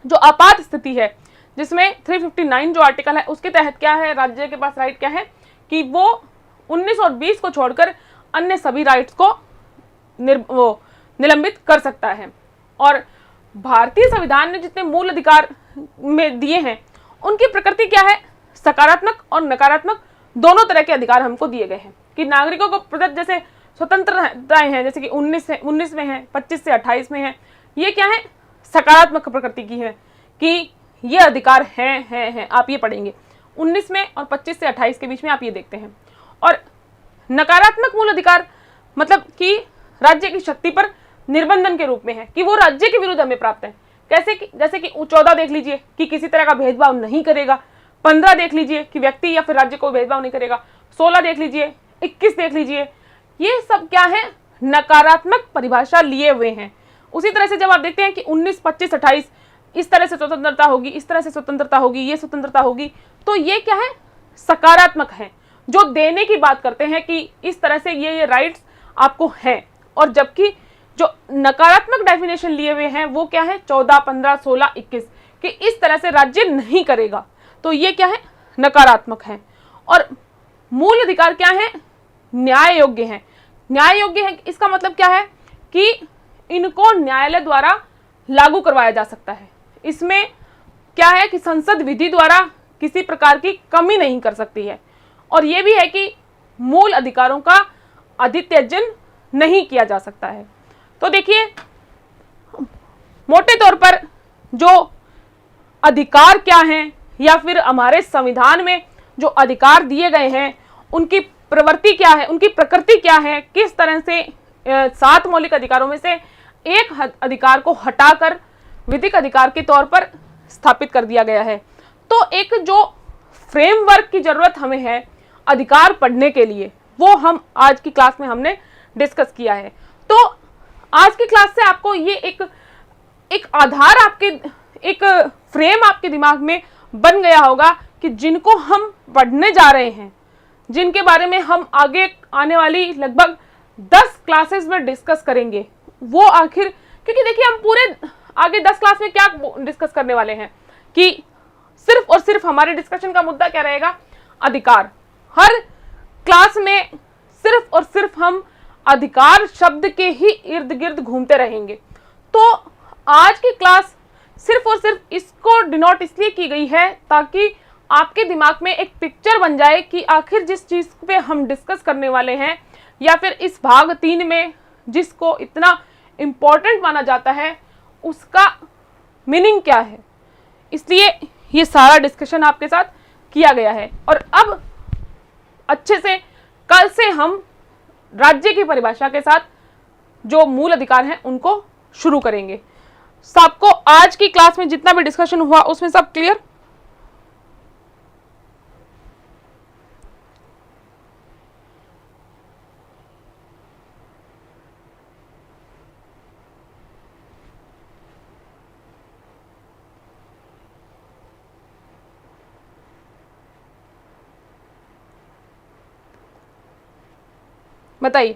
जो आपात स्थिति है, जिसमें 359 जो आर्टिकल है उसके तहत क्या है, राज्य के पास राइट क्या है कि वो 19 और 20 को छोड़कर अन्य सभी राइट्स को निलंबित कर सकता है। और भारतीय संविधान ने जितने मूल अधिकार में दिए हैं उनकी प्रकृति क्या है? सकारात्मक और नकारात्मक दोनों तरह के अधिकार हमको दिए गए हैं। कि नागरिकों को प्रदत्त जैसे स्वतंत्रताएं हैं, जैसे कि 19 में है, 25 से 28 में है, ये क्या है? सकारात्मक प्रकृति की है कि ये अधिकार हैं। आप ये पढ़ेंगे 19 में और 25 से 28 के बीच में आप ये देखते हैं। और नकारात्मक मूल अधिकार मतलब कि राज्य की शक्ति पर निर्बंधन के रूप में है कि वो राज्य के विरुद्ध हमें प्राप्त है। कैसे कि जैसे कि 14 देख लीजिए कि किसी तरह का भेदभाव नहीं करेगा, 15 देख लीजिए कि व्यक्ति या फिर राज्य को भेदभाव नहीं करेगा, 16 देख लीजिए, 21 देख लीजिए, ये सब क्या है? नकारात्मक परिभाषा लिए हुए हैं। उसी तरह से जब आप देखते हैं कि 19, 25, 28 इस तरह से स्वतंत्रता होगी, इस तरह से स्वतंत्रता होगी, ये स्वतंत्रता होगी, तो ये क्या है? सकारात्मक है, जो देने की बात करते हैं कि इस तरह से ये राइट्स आपको हैं। और जबकि जो नकारात्मक डेफिनेशन लिए हुए हैं वो क्या है? 14, 15, 16, 21 कि इस तरह से राज्य नहीं करेगा, तो ये क्या है? नकारात्मक है। और मूल अधिकार क्या है? न्याय योग्य है। न्याय योग्य है इसका मतलब क्या है कि इनको न्यायालय द्वारा लागू करवाया जा सकता है। इसमें क्या है कि संसद विधि द्वारा किसी प्रकार की कमी नहीं कर सकती है। और यह भी है कि मूल अधिकारों का अद्यतन नहीं किया जा सकता है। तो देखिए, मोटे तौर पर जो अधिकार क्या हैं या फिर हमारे संविधान में जो अधिकार दिए गए हैं उनकी प्रवृत्ति क्या है, उनकी प्रकृति क्या है, किस तरह से 7 मौलिक अधिकारों में से एक अधिकार को हटाकर विधिक अधिकार के तौर पर स्थापित कर दिया गया है। तो एक जो फ्रेमवर्क की जरूरत हमें है अधिकार पढ़ने के लिए, वो हम आज की क्लास में हमने डिस्कस किया है। तो आज की क्लास से आपको ये एक आधार, आपके एक फ्रेम आपके दिमाग में बन गया होगा कि जिनको हम पढ़ने जा रहे हैं, जिनके बारे में हम आगे आने वाली लगभग 10 क्लासेस में डिस्कस करेंगे, वो आखिर क्योंकि देखिए हम पूरे आगे 10 क्लास में क्या डिस्कस करने वाले हैं कि सिर्फ और सिर्फ हमारे डिस्कशन का मुद्दा क्या रहेगा, अधिकार। हर क्लास में सिर्फ और सिर्फ हम अधिकार शब्द के ही इर्द गिर्द घूमते रहेंगे। तो आज की क्लास सिर्फ और सिर्फ इसको डिनोट इसलिए की गई है ताकि आपके दिमाग में एक पिक्चर बन जाए कि आखिर जिस चीज़ पे हम डिस्कस करने वाले हैं या फिर इस भाग 3 में जिसको इतना इम्पोर्टेंट माना जाता है उसका मीनिंग क्या है। इसलिए ये सारा डिस्कशन आपके साथ किया गया है। और अब अच्छे से कल से हम राज्य की परिभाषा के साथ जो मूल अधिकार हैं उनको शुरू करेंगे। सबको आज की क्लास में जितना भी डिस्कशन हुआ उसमें सब क्लियर? बताइए।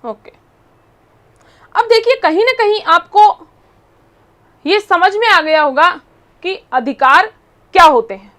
ओके, अब देखिए कहीं ना कहीं आपको ये समझ में आ गया होगा कि अधिकार क्या होते हैं।